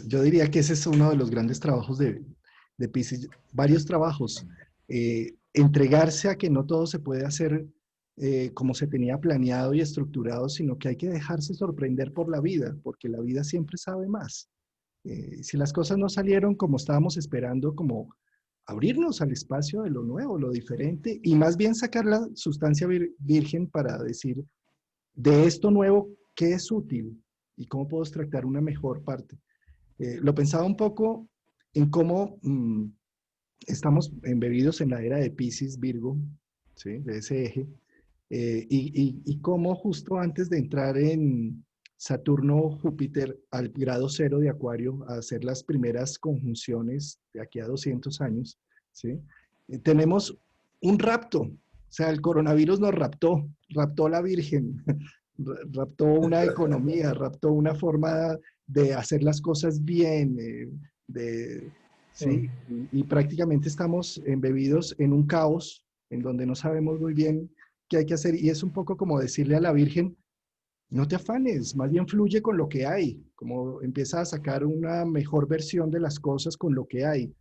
Yo diría que ese es uno de los grandes trabajos de Piscis, varios trabajos. Entregarse a que no todo se puede hacer como se tenía planeado y estructurado, sino que hay que dejarse sorprender por la vida, porque la vida siempre sabe más. Si las cosas no salieron como estábamos esperando, como abrirnos al espacio de lo nuevo, lo diferente, y más bien sacar la sustancia virgen para decir, de esto nuevo, ¿qué es útil? ¿Y cómo puedo extractar una mejor parte? Lo pensaba un poco en cómo estamos embebidos en la era de Piscis, Virgo, ¿sí? De ese eje, y cómo justo antes de entrar en Saturno-Júpiter al grado cero de Acuario, a hacer las primeras conjunciones de aquí a 200 años, ¿sí? Tenemos un rapto, o sea, el coronavirus nos raptó, raptó la Virgen, raptó una economía, raptó una forma de hacer las cosas bien, ¿sí? Y prácticamente estamos embebidos en un caos en donde no sabemos muy bien qué hay que hacer. Y es un poco como decirle a la Virgen, no te afanes, más bien fluye con lo que hay, como empieza a sacar una mejor versión de las cosas con lo que hay.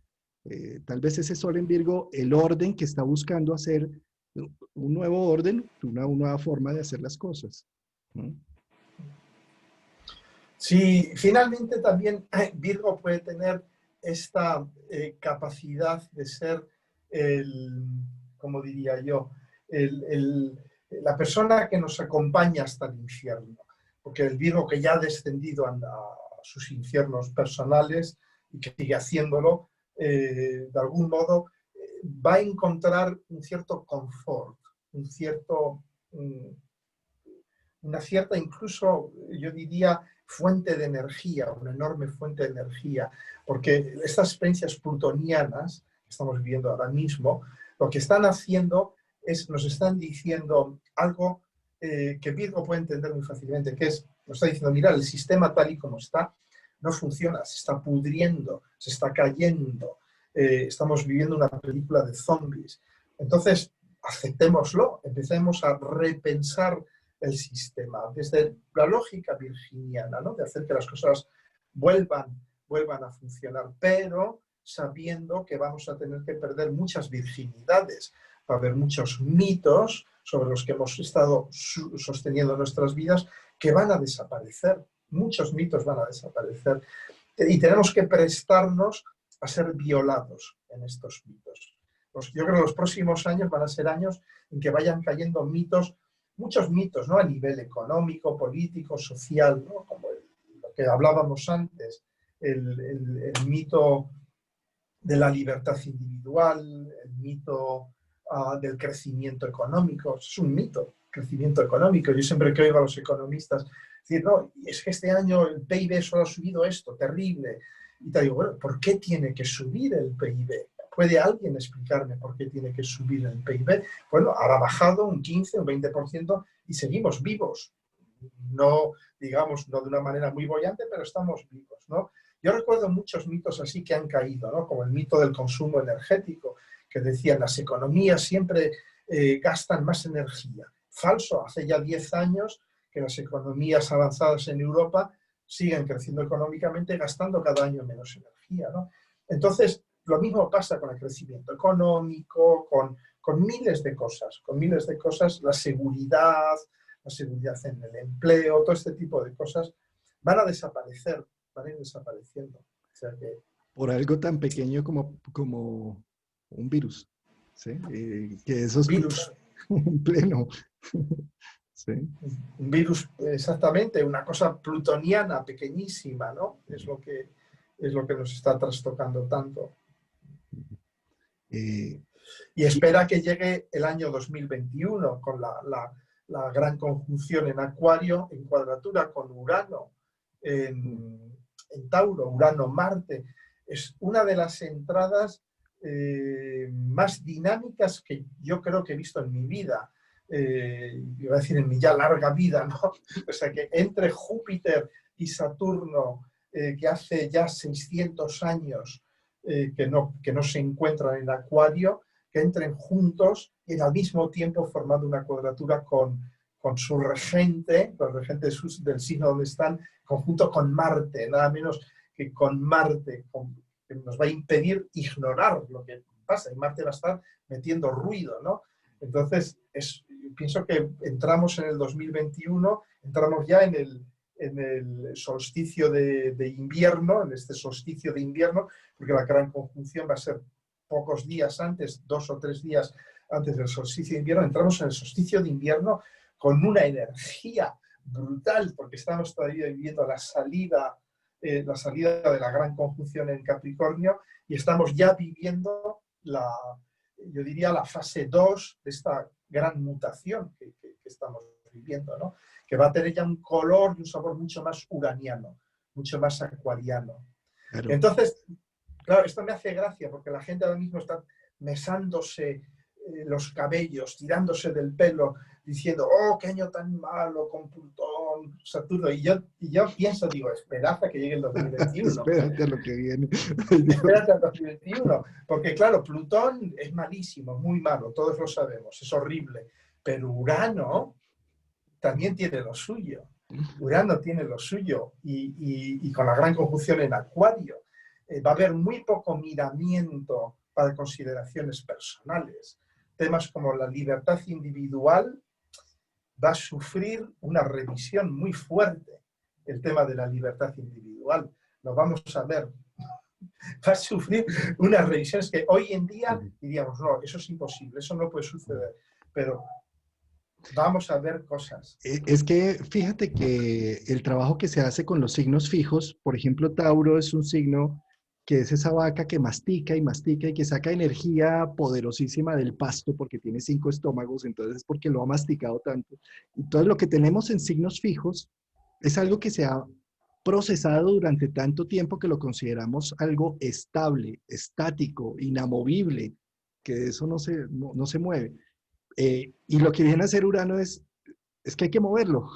Tal vez ese Sol en Virgo, el orden que está buscando hacer un nuevo orden, una nueva forma de hacer las cosas, ¿no? Sí, finalmente también Virgo puede tener esta capacidad de ser el, como diría yo, el, el, la persona que nos acompaña hasta el infierno, porque el Virgo que ya ha descendido a sus infiernos personales y que sigue haciéndolo, de algún modo va a encontrar un cierto confort, un cierto, una cierta incluso, yo diría, fuente de energía, una enorme fuente de energía, porque estas experiencias plutonianas que estamos viviendo ahora mismo, lo que están haciendo es, nos están diciendo algo que Virgo puede entender muy fácilmente, que es, nos está diciendo, mira, el sistema tal y como está, no funciona, se está pudriendo, se está cayendo, estamos viviendo una película de zombies. Entonces, aceptémoslo, empecemos a repensar el sistema, desde la lógica virginiana, ¿no? De hacer que las cosas vuelvan a funcionar, pero sabiendo que vamos a tener que perder muchas virginidades, va a haber muchos mitos sobre los que hemos estado sosteniendo nuestras vidas que van a desaparecer, muchos mitos van a desaparecer y tenemos que prestarnos a ser violados en estos mitos. Yo creo que los próximos años van a ser años en que vayan cayendo mitos, muchos mitos, ¿no? A nivel económico, político, social, ¿no? Como lo que hablábamos antes, el mito de la libertad individual, el mito del crecimiento económico. Es un mito, crecimiento económico. Yo siempre que oigo a los economistas decir, no, es que este año el PIB solo ha subido esto, terrible. Y te digo, bueno, ¿por qué tiene que subir el PIB? ¿Puede alguien explicarme por qué tiene que subir el PIB? Bueno, ahora ha bajado un 15, un 20% y seguimos vivos. No, digamos, no de una manera muy bollante, pero estamos vivos, ¿no? Yo recuerdo muchos mitos así que han caído, ¿no? Como el mito del consumo energético, que decían las economías siempre gastan más energía. Falso, hace ya 10 años que las economías avanzadas en Europa siguen creciendo económicamente, gastando cada año menos energía, ¿no? Entonces, lo mismo pasa con el crecimiento económico, con miles de cosas, la seguridad en el empleo, todo este tipo de cosas van a desaparecer, van a ir desapareciendo. O sea que, Por algo tan pequeño como un virus, ¿sí? Que esos virus, en pleno, ¿sí? un virus exactamente, una cosa plutoniana pequeñísima, ¿no? Es lo que nos está trastocando tanto. Eh, Y espera que llegue el año 2021 con la gran conjunción en Acuario, en cuadratura con Urano, en Tauro, Urano-Marte. Es una de las entradas más dinámicas que yo creo que he visto en mi vida. Iba a decir en mi ya larga vida, ¿no? O sea que entre Júpiter y Saturno, que hace ya 600 años que no se encuentran en Acuario, que entren juntos y al mismo tiempo formando una cuadratura con su regente, con el regente del signo donde están, conjunto con Marte, nada menos que con Marte, que nos va a impedir ignorar lo que pasa, y Marte va a estar metiendo ruido, ¿no? Entonces, pienso que entramos en el 2021, entramos ya en el solsticio de invierno, en este solsticio de invierno, porque la gran conjunción va a ser pocos días antes, 2 o 3 días antes del solsticio de invierno. Entramos en el solsticio de invierno con una energía brutal, porque estamos todavía viviendo la salida de la gran conjunción en Capricornio, y estamos ya viviendo yo diría la fase 2 de esta gran mutación que estamos viviendo, ¿no? Que va a tener ya un color y un sabor mucho más uraniano, mucho más acuariano. Claro. Entonces, claro, esto me hace gracia porque la gente ahora mismo está mesándose los cabellos, tirándose del pelo, diciendo, oh, qué año tan malo con Plutón, Saturno. Y yo pienso, digo, esperad a que llegue el 2021. Espérate a lo que viene. Ay, Espérate al 2021. Porque claro, Plutón es malísimo, muy malo, todos lo sabemos, es horrible. Pero Urano también tiene lo suyo. Urano tiene lo suyo y con la gran conjunción en Acuario va a haber muy poco miramiento para consideraciones personales. Temas como la libertad individual va a sufrir una revisión muy fuerte, el tema de la libertad individual. Lo vamos a ver. Va a sufrir unas revisiones que hoy en día diríamos, no, eso es imposible, eso no puede suceder. Pero vamos a ver cosas. Es que fíjate que el trabajo que se hace con los signos fijos, por ejemplo, Tauro es un signo que es esa vaca que mastica y mastica y que saca energía poderosísima del pasto porque tiene 5 estómagos, entonces es porque lo ha masticado tanto. Entonces lo que tenemos en signos fijos es algo que se ha procesado durante tanto tiempo que lo consideramos algo estable, estático, inamovible, que eso no se mueve. Y lo que viene a hacer Urano es que hay que moverlo.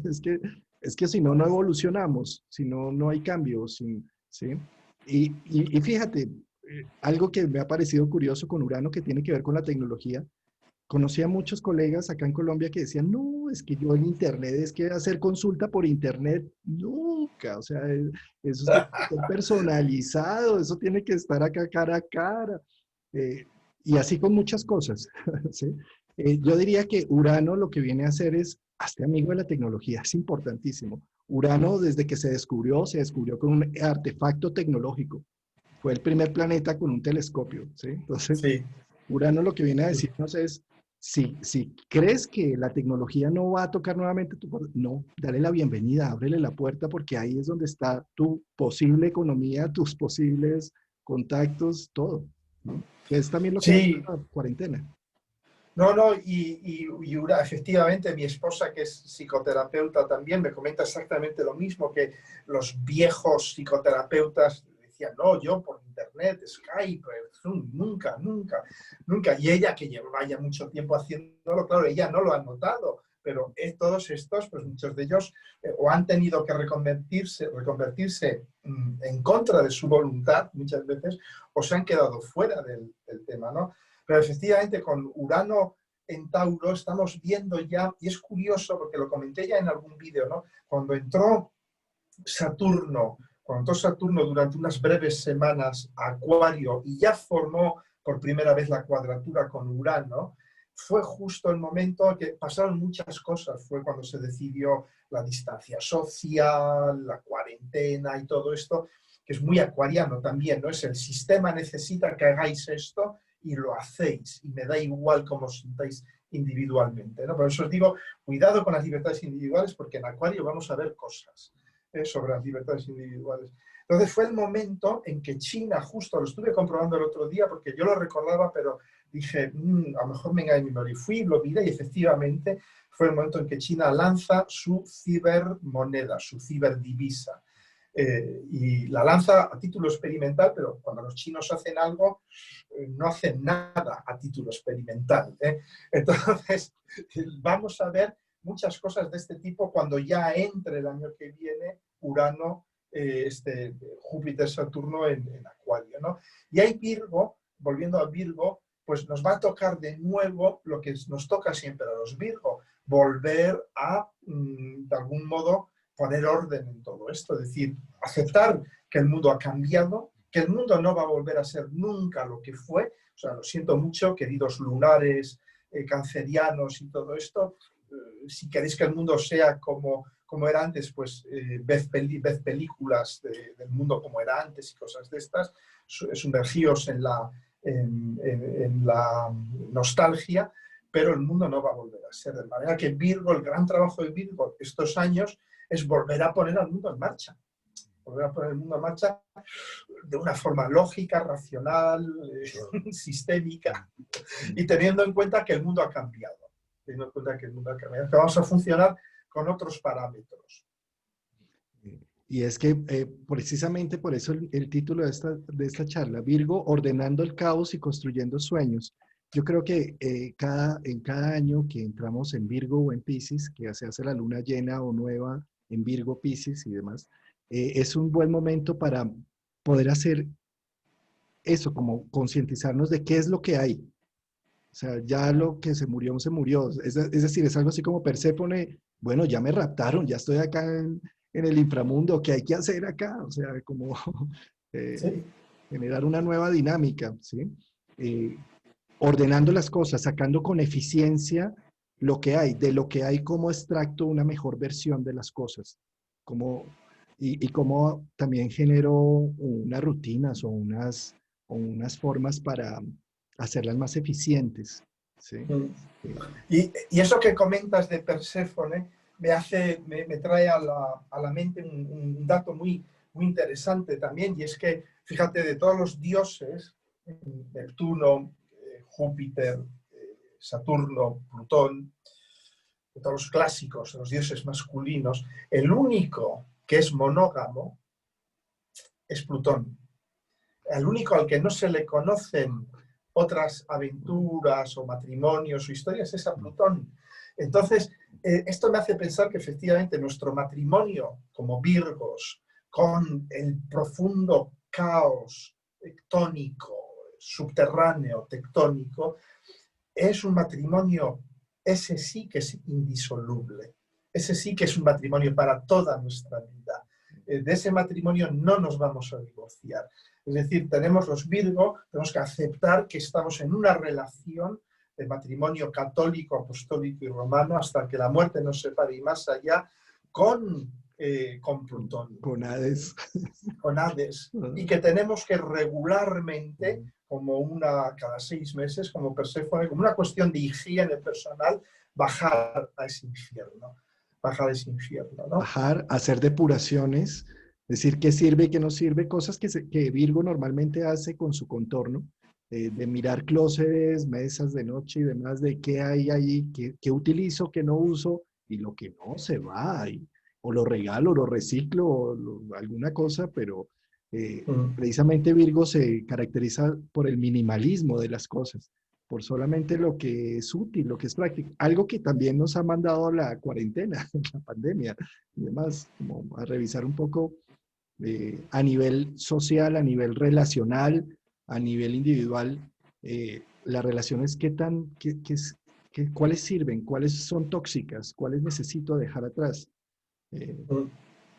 es, que, es que si no, no evolucionamos, si no, no hay cambios. ¿Sí? Y fíjate, algo que me ha parecido curioso con Urano que tiene que ver con la tecnología. Conocí a muchos colegas acá en Colombia que decían, no, es que yo en Internet, es que hacer consulta por Internet, nunca, o sea, eso tiene que ser personalizado, eso tiene que estar acá cara a cara. Eh, y así con muchas cosas. ¿Sí? Yo diría que Urano lo que viene a hacer es, hazte amigo de la tecnología, es importantísimo. Urano, desde que se descubrió con un artefacto tecnológico. Fue el primer planeta con un telescopio. ¿Sí? Entonces, Sí. Urano lo que viene a decirnos es, si crees que la tecnología no va a tocar nuevamente tu puerta, no, dale la bienvenida, ábrele la puerta porque ahí es donde está tu posible economía, tus posibles contactos, todo, ¿no? Que es también lo que hace Sí, la cuarentena. no, efectivamente mi esposa, que es psicoterapeuta también, me comenta exactamente lo mismo, que los viejos psicoterapeutas decían, no, yo por internet, Skype, Zoom, nunca, nunca, nunca. Y ella, que lleva ya mucho tiempo haciéndolo, claro, ella no lo ha notado, pero todos estos, pues muchos de ellos o han tenido que reconvertirse en contra de su voluntad muchas veces, o se han quedado fuera del tema, ¿no? Pero efectivamente con Urano en Tauro estamos viendo ya, y es curioso porque lo comenté ya en algún vídeo, ¿no? Cuando entró Saturno durante unas breves semanas a Acuario y ya formó por primera vez la cuadratura con Urano, fue justo el momento que pasaron muchas cosas. Fue cuando se decidió la distancia social, la cuarentena y todo esto, que es muy acuariano también, ¿no? Es el sistema necesita que hagáis esto y lo hacéis, y me da igual cómo os sintáis individualmente, ¿no? Por eso os digo, cuidado con las libertades individuales, porque en Acuario vamos a ver cosas sobre las libertades individuales. Entonces fue el momento en que China, justo lo estuve comprobando el otro día, porque yo lo recordaba, pero dije, a lo mejor me engañé mi memoria, y fui, lo miré, y efectivamente fue el momento en que China lanza su cibermoneda, su ciberdivisa. Y la lanza a título experimental, pero cuando los chinos hacen algo, no hacen nada a título experimental. Entonces, vamos a ver muchas cosas de este tipo cuando ya entre el año que viene Urano Júpiter-Saturno en Acuario, ¿no? Y hay Virgo, volviendo a Virgo, pues nos va a tocar de nuevo lo que nos toca siempre a los Virgo, volver a, de algún modo, poner orden en todo esto, es decir, aceptar que el mundo ha cambiado, que el mundo no va a volver a ser nunca lo que fue. O sea, lo siento mucho, queridos lunares, cancerianos y todo esto. Si queréis que el mundo sea como era antes, pues ved películas del mundo como era antes y cosas de estas, sumergíos en la nostalgia, pero el mundo no va a volver a ser. De manera que Virgo, el gran trabajo de Virgo estos años es volver a poner al mundo en marcha. Volver a poner el mundo en marcha de una forma lógica, racional, sistémica, y teniendo en cuenta que el mundo ha cambiado. Teniendo en cuenta que el mundo ha cambiado, que vamos a funcionar con otros parámetros. Y es que precisamente por eso el título de esta charla, Virgo, ordenando el caos y construyendo sueños. Yo creo que en cada año que entramos en Virgo o en Piscis, que se hace la luna llena o nueva en Virgo, Piscis y demás, es un buen momento para poder hacer eso, como concientizarnos de qué es lo que hay. O sea, ya lo que se murió, se murió. Es decir, es algo así como Perséfone, bueno, ya me raptaron, ya estoy acá en el inframundo, ¿qué hay que hacer acá? O sea, como Sí. generar una nueva dinámica, ¿sí? Ordenando las cosas, sacando con eficiencia lo que hay, de lo que hay como extracto una mejor versión de las cosas. Como, y cómo también genero unas rutinas o unas formas para hacerlas más eficientes. ¿Sí? Y eso que comentas de Perséfone me trae a la mente un dato muy interesante también, y es que, fíjate, de todos los dioses, Neptuno, Júpiter, Saturno, Plutón, de todos los clásicos, los dioses masculinos, el único que es monógamo es Plutón. El único al que no se le conocen otras aventuras o matrimonios o historias es a Plutón. Entonces, esto me hace pensar que efectivamente nuestro matrimonio como Virgos, con el profundo caos tectónico, subterráneo, tectónico, es un matrimonio, ese sí que es indisoluble, ese sí que es un matrimonio para toda nuestra vida. De ese matrimonio no nos vamos a divorciar. Es decir, tenemos los Virgo, tenemos que aceptar que estamos en una relación de matrimonio católico, apostólico y romano hasta que la muerte nos separe y más allá con Plutón. Con Hades. Con Hades. Y que tenemos que regularmente, cada 6 meses, como Perséfone, como una cuestión de higiene personal, bajar a ese infierno. Bajar a ese infierno, ¿no? Bajar, hacer depuraciones, decir qué sirve y qué no sirve, cosas que Virgo normalmente hace con su contorno, de mirar clósetes, mesas de noche y demás, de qué hay ahí, qué utilizo, qué no uso, y lo que no se va, o lo regalo, lo reciclo, alguna cosa, pero precisamente Virgo se caracteriza por el minimalismo de las cosas, por solamente lo que es útil, lo que es práctico. Algo que también nos ha mandado la cuarentena, la pandemia y demás, como a revisar un poco a nivel social, a nivel relacional, a nivel individual, las relaciones cuáles sirven, cuáles son tóxicas, cuáles necesito dejar atrás,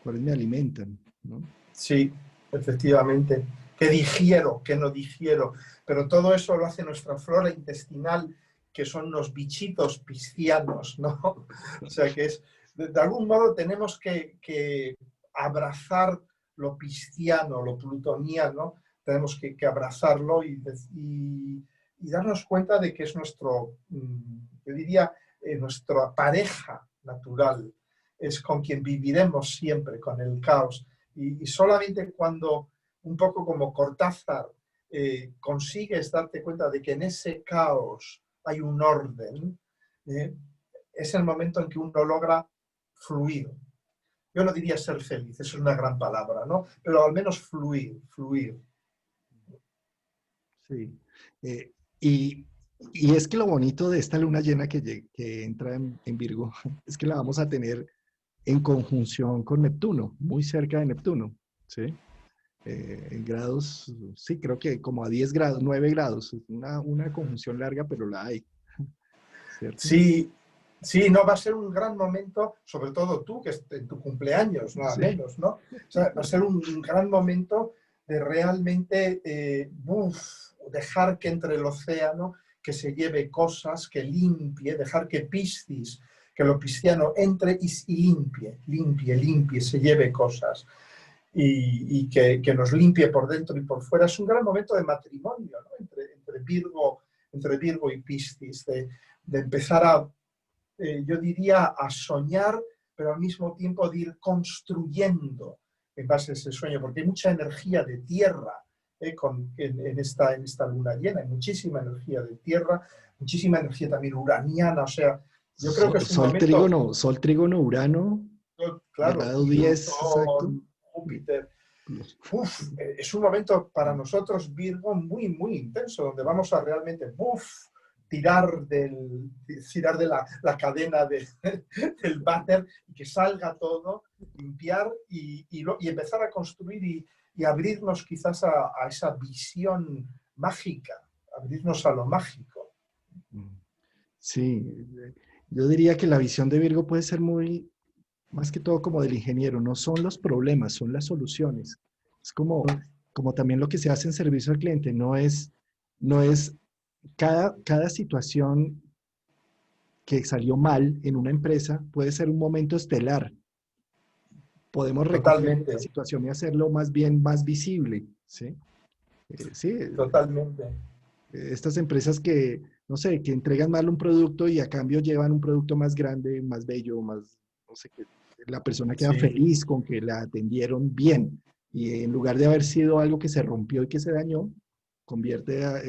cuáles me alimentan, ¿no? Sí, efectivamente. ¿Qué digiero, qué no digiero? Pero todo eso lo hace nuestra flora intestinal, que son los bichitos piscianos, ¿no? O sea, que es, de algún modo tenemos que abrazar lo pisciano, lo plutoniano, tenemos que abrazarlo y darnos cuenta de que es yo diría, nuestra pareja natural, es con quien viviremos siempre, con el caos. Y solamente cuando, un poco como Cortázar, consigues darte cuenta de que en ese caos hay un orden, es el momento en que uno logra fluir. Yo no diría ser feliz, eso es una gran palabra, ¿no? Pero al menos fluir. Sí. Y es que lo bonito de esta luna llena que entra en Virgo es que la vamos a tener en conjunción con Neptuno, muy cerca de Neptuno. ¿sí? En grados, sí, creo que como a 10 grados, 9 grados, una conjunción larga, pero la hay, ¿cierto? Sí, sí, no, va a ser un gran momento, sobre todo tú, que es en tu cumpleaños, nada Sí. menos, ¿no? O sea, va a ser un gran momento de realmente dejar que entre el océano, que se lleve cosas, que limpie, dejar que Piscis, que lo pisciano entre y limpie, se lleve cosas y que nos limpie por dentro y por fuera. Es un gran momento de matrimonio, ¿no? Entre Virgo y Piscis, de empezar yo diría, a soñar, pero al mismo tiempo de ir construyendo en base a ese sueño, porque hay mucha energía de tierra en esta luna llena, hay muchísima energía de tierra, muchísima energía también uraniana, o sea, yo creo que es un momento, Sol, trígono, Urano, claro, grado y 10 exacto. Plutón, Júpiter. Es un momento para nosotros, Virgo, muy, muy intenso, donde vamos a realmente, tirar, tirar de la cadena del váter y que salga todo, limpiar y empezar a construir y abrirnos quizás a esa visión mágica, abrirnos a lo mágico. Sí, yo diría que la visión de Virgo puede ser muy, más que todo como del ingeniero, no son los problemas, son las soluciones. Es como también lo que se hace en servicio al cliente, no es cada situación que salió mal en una empresa puede ser un momento estelar. Podemos recoger Totalmente, la situación y hacerlo más bien más visible, ¿sí? Sí, totalmente. estas empresas que, no sé, que entregan mal un producto y a cambio llevan un producto más grande, más bello, más, no sé, que la persona queda Sí. feliz con que la atendieron bien. Y en lugar de haber sido algo que se rompió y que se dañó, convierte a...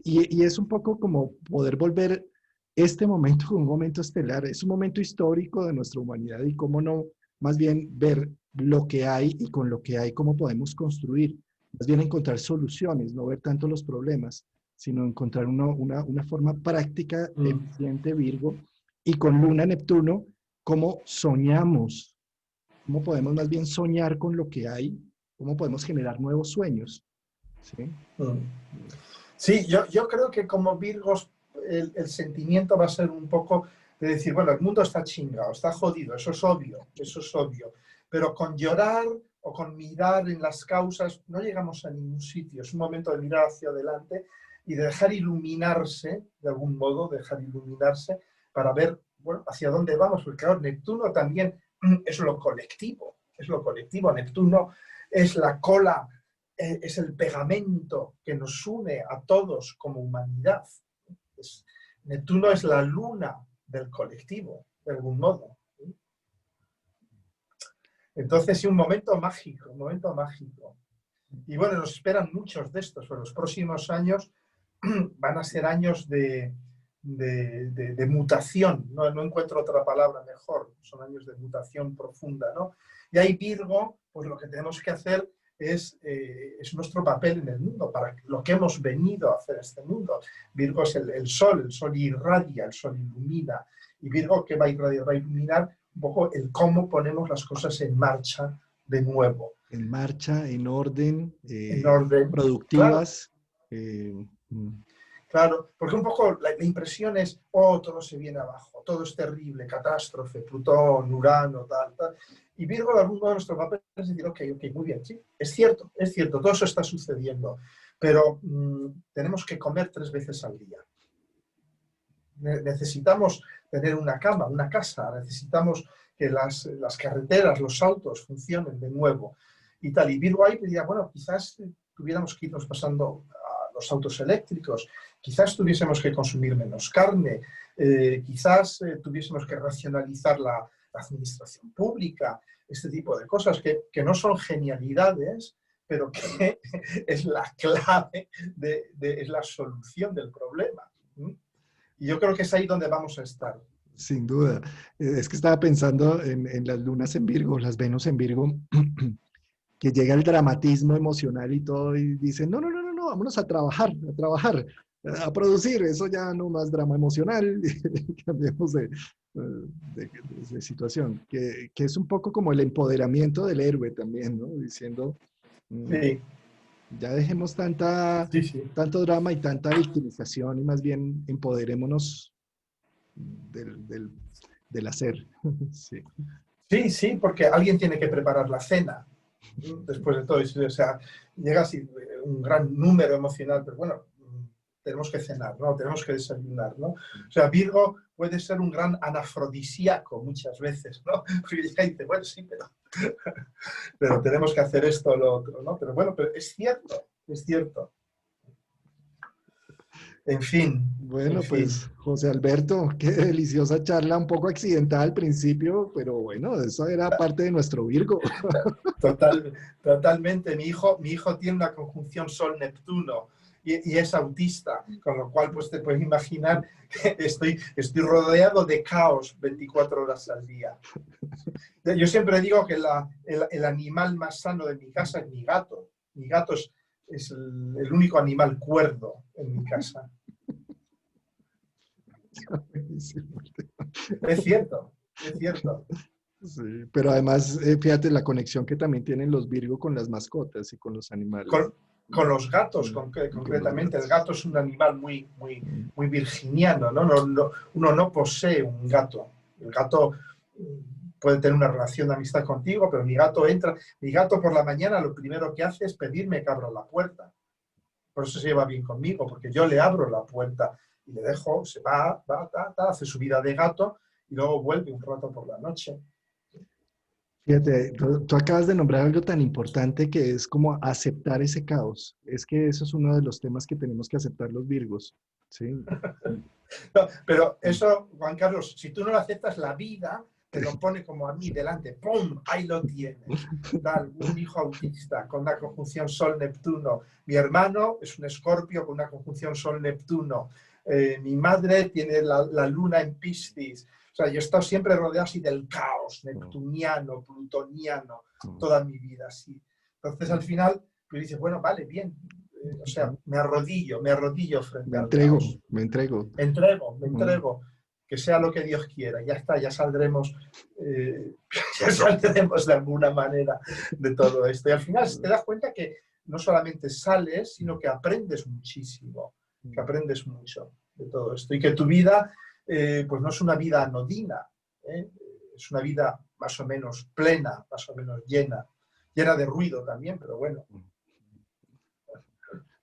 y es un poco como poder volver este momento como un momento estelar. Es un momento histórico de nuestra humanidad y cómo no, más bien ver lo que hay y con lo que hay, cómo podemos construir. Más bien encontrar soluciones, no ver tanto los problemas sino encontrar una forma práctica, eficiente, Virgo, y con Luna, Neptuno, cómo soñamos, cómo podemos más bien soñar con lo que hay, cómo podemos generar nuevos sueños. ¿Sí? Sí, yo creo que como Virgos el sentimiento va a ser un poco de decir, bueno, el mundo está chingado, está jodido, eso es obvio, pero con llorar o con mirar en las causas no llegamos a ningún sitio, es un momento de mirar hacia adelante y de dejar iluminarse, de algún modo, dejar iluminarse para ver, bueno, hacia dónde vamos, porque claro, Neptuno también es lo colectivo, Neptuno es la cola, es el pegamento que nos une a todos como humanidad. Neptuno es la luna del colectivo, de algún modo. Entonces, sí, un momento mágico, un momento mágico. Y bueno, nos esperan muchos de estos, pero los próximos años van a ser años de mutación, no encuentro otra palabra mejor, son años de mutación profunda, ¿no? Y ahí Virgo, pues lo que tenemos que hacer es nuestro papel en el mundo, para lo que hemos venido a hacer este mundo. Virgo es el sol irradia, el sol ilumina, y Virgo que va a irradiar, va a iluminar un poco el cómo ponemos las cosas en marcha de nuevo. En marcha, en orden, En orden. Claro, productivas. claro, porque un poco la impresión es, oh, todo se viene abajo, todo es terrible, catástrofe, Plutón, Urano, tal, tal. Y Virgo, de algún modo, nuestro papel es decir, ok, muy bien, sí, es cierto, todo eso está sucediendo, pero tenemos que comer 3 veces al día. Necesitamos tener una cama, una casa, necesitamos que las carreteras, los autos funcionen de nuevo y tal. Y Virgo ahí diría, bueno, quizás tuviéramos que irnos pasando a los autos eléctricos, quizás tuviésemos que consumir menos carne, quizás tuviésemos que racionalizar la administración pública, este tipo de cosas que no son genialidades, pero que es la clave, es la solución del problema. Y yo creo que es ahí donde vamos a estar. Sin duda. Es que estaba pensando en las lunas en Virgo, las Venus en Virgo, que llega el dramatismo emocional y todo, y dicen, no, no, no, no, no, vámonos a trabajar, a trabajar. a producir, eso ya no más drama emocional, cambiemos de situación, que es un poco como el empoderamiento del héroe también, ¿no? Diciendo, mm, Sí, ya dejemos sí, sí. tanto drama y tanta victimización y más bien empoderémonos del hacer. Sí. Sí, sí, porque alguien tiene que preparar la cena, ¿no? Después de todo eso. O sea, llega así un gran número emocional, pero bueno, tenemos que cenar, ¿no? Tenemos que desayunar, ¿no? O sea, Virgo puede ser un gran anafrodisíaco muchas veces, ¿no? Porque ya dice, bueno, sí, pero tenemos que hacer esto o lo otro, ¿no? Pero bueno, pero es cierto, es cierto. En fin, en Bueno, fin. pues José Alberto, qué deliciosa charla, un poco accidentada al principio, pero bueno, eso era parte de nuestro Virgo. Total, totalmente. Mi hijo tiene una conjunción Sol-Neptuno y es autista, con lo cual pues te puedes imaginar que estoy rodeado de caos 24 horas al día. Yo siempre digo que el animal más sano de mi casa es mi gato. Mi gato es el único animal cuerdo en mi casa. Es cierto, es cierto. Sí, pero además, fíjate la conexión que también tienen los Virgo con las mascotas y con los Con, animales. con los gatos, Con los concretamente, el gatos. gato es un animal muy virginiano, ¿no? Uno no posee un gato. El gato puede tener una relación de amistad contigo, pero mi gato por la mañana lo primero que hace es pedirme que abra la puerta. Por eso se lleva bien conmigo, porque yo le abro la puerta y le dejo, se va, hace su vida de gato y luego vuelve un rato por la noche. Fíjate, tú acabas de nombrar algo tan importante que es como aceptar ese caos. Es que eso es uno de los temas que tenemos que aceptar los Virgos. ¿Sí? No, pero eso, Juan Carlos, si tú no lo aceptas, la vida te lo pone como a mí delante. ¡Pum! Ahí lo tienes. Tal, un hijo autista con una conjunción Sol-Neptuno. Mi hermano es un escorpio con una conjunción Sol-Neptuno. Mi madre tiene la luna en Piscis. O sea, yo he estado siempre rodeado así del caos neptuniano, plutoniano, toda mi vida así. Entonces, al final, pues dices, bueno, vale, bien. O sea, me arrodillo frente Me al entrego, caos. me entrego. Me entrego, que sea lo que Dios quiera, ya está, eh, ya saldremos de alguna manera de todo esto. Y al final te das cuenta que no solamente sales, sino que aprendes muchísimo, que aprendes mucho de todo esto y que tu vida pues no es una vida anodina, ¿eh? Es una vida más o menos plena, más o menos llena de ruido también, pero bueno.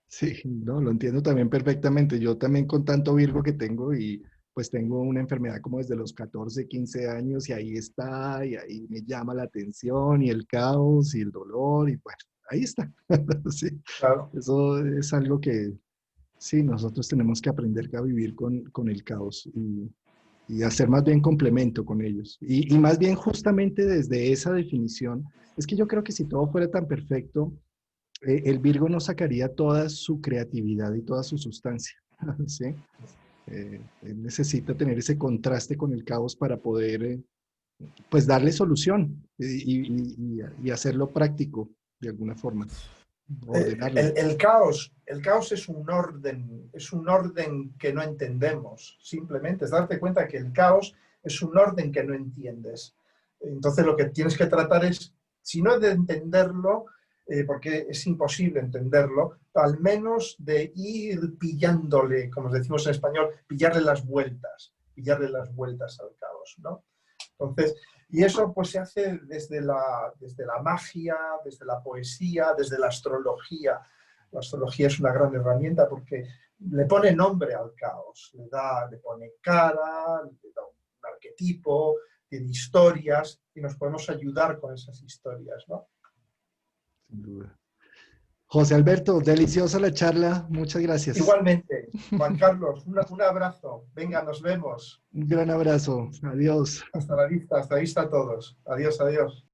Sí, no, lo entiendo también perfectamente. Yo también con tanto Virgo que tengo y pues tengo una enfermedad como desde los 14, 15 años y ahí está y ahí me llama la atención y el caos y el dolor y bueno, ahí está. Sí, Claro. eso es algo que sí, nosotros tenemos que aprender a vivir con el caos y hacer más bien complemento con ellos. Y más bien justamente desde esa definición, es que yo creo que si todo fuera tan perfecto, el Virgo no sacaría toda su creatividad y toda su sustancia, ¿sí? Él necesita tener ese contraste con el caos para poder, pues, darle solución y hacerlo práctico de alguna forma, ordenarlo. El caos es un orden que no entendemos, simplemente es darte cuenta que el caos es un orden que no entiendes. Entonces lo que tienes que tratar es, si no de entenderlo, porque es imposible entenderlo, al menos de ir pillándole, como decimos en español, pillarle las vueltas al caos, ¿no? Entonces, y eso pues se hace desde la magia, desde la poesía, desde la astrología. La astrología es una gran herramienta porque le pone nombre al caos, le pone cara, le da un arquetipo, tiene historias y nos podemos ayudar con esas historias, ¿no? Sin duda. José Alberto, deliciosa la charla, muchas gracias. Igualmente, Juan Carlos, un abrazo. Venga, nos vemos. Un gran abrazo, adiós. Hasta la vista a todos. Adiós, adiós.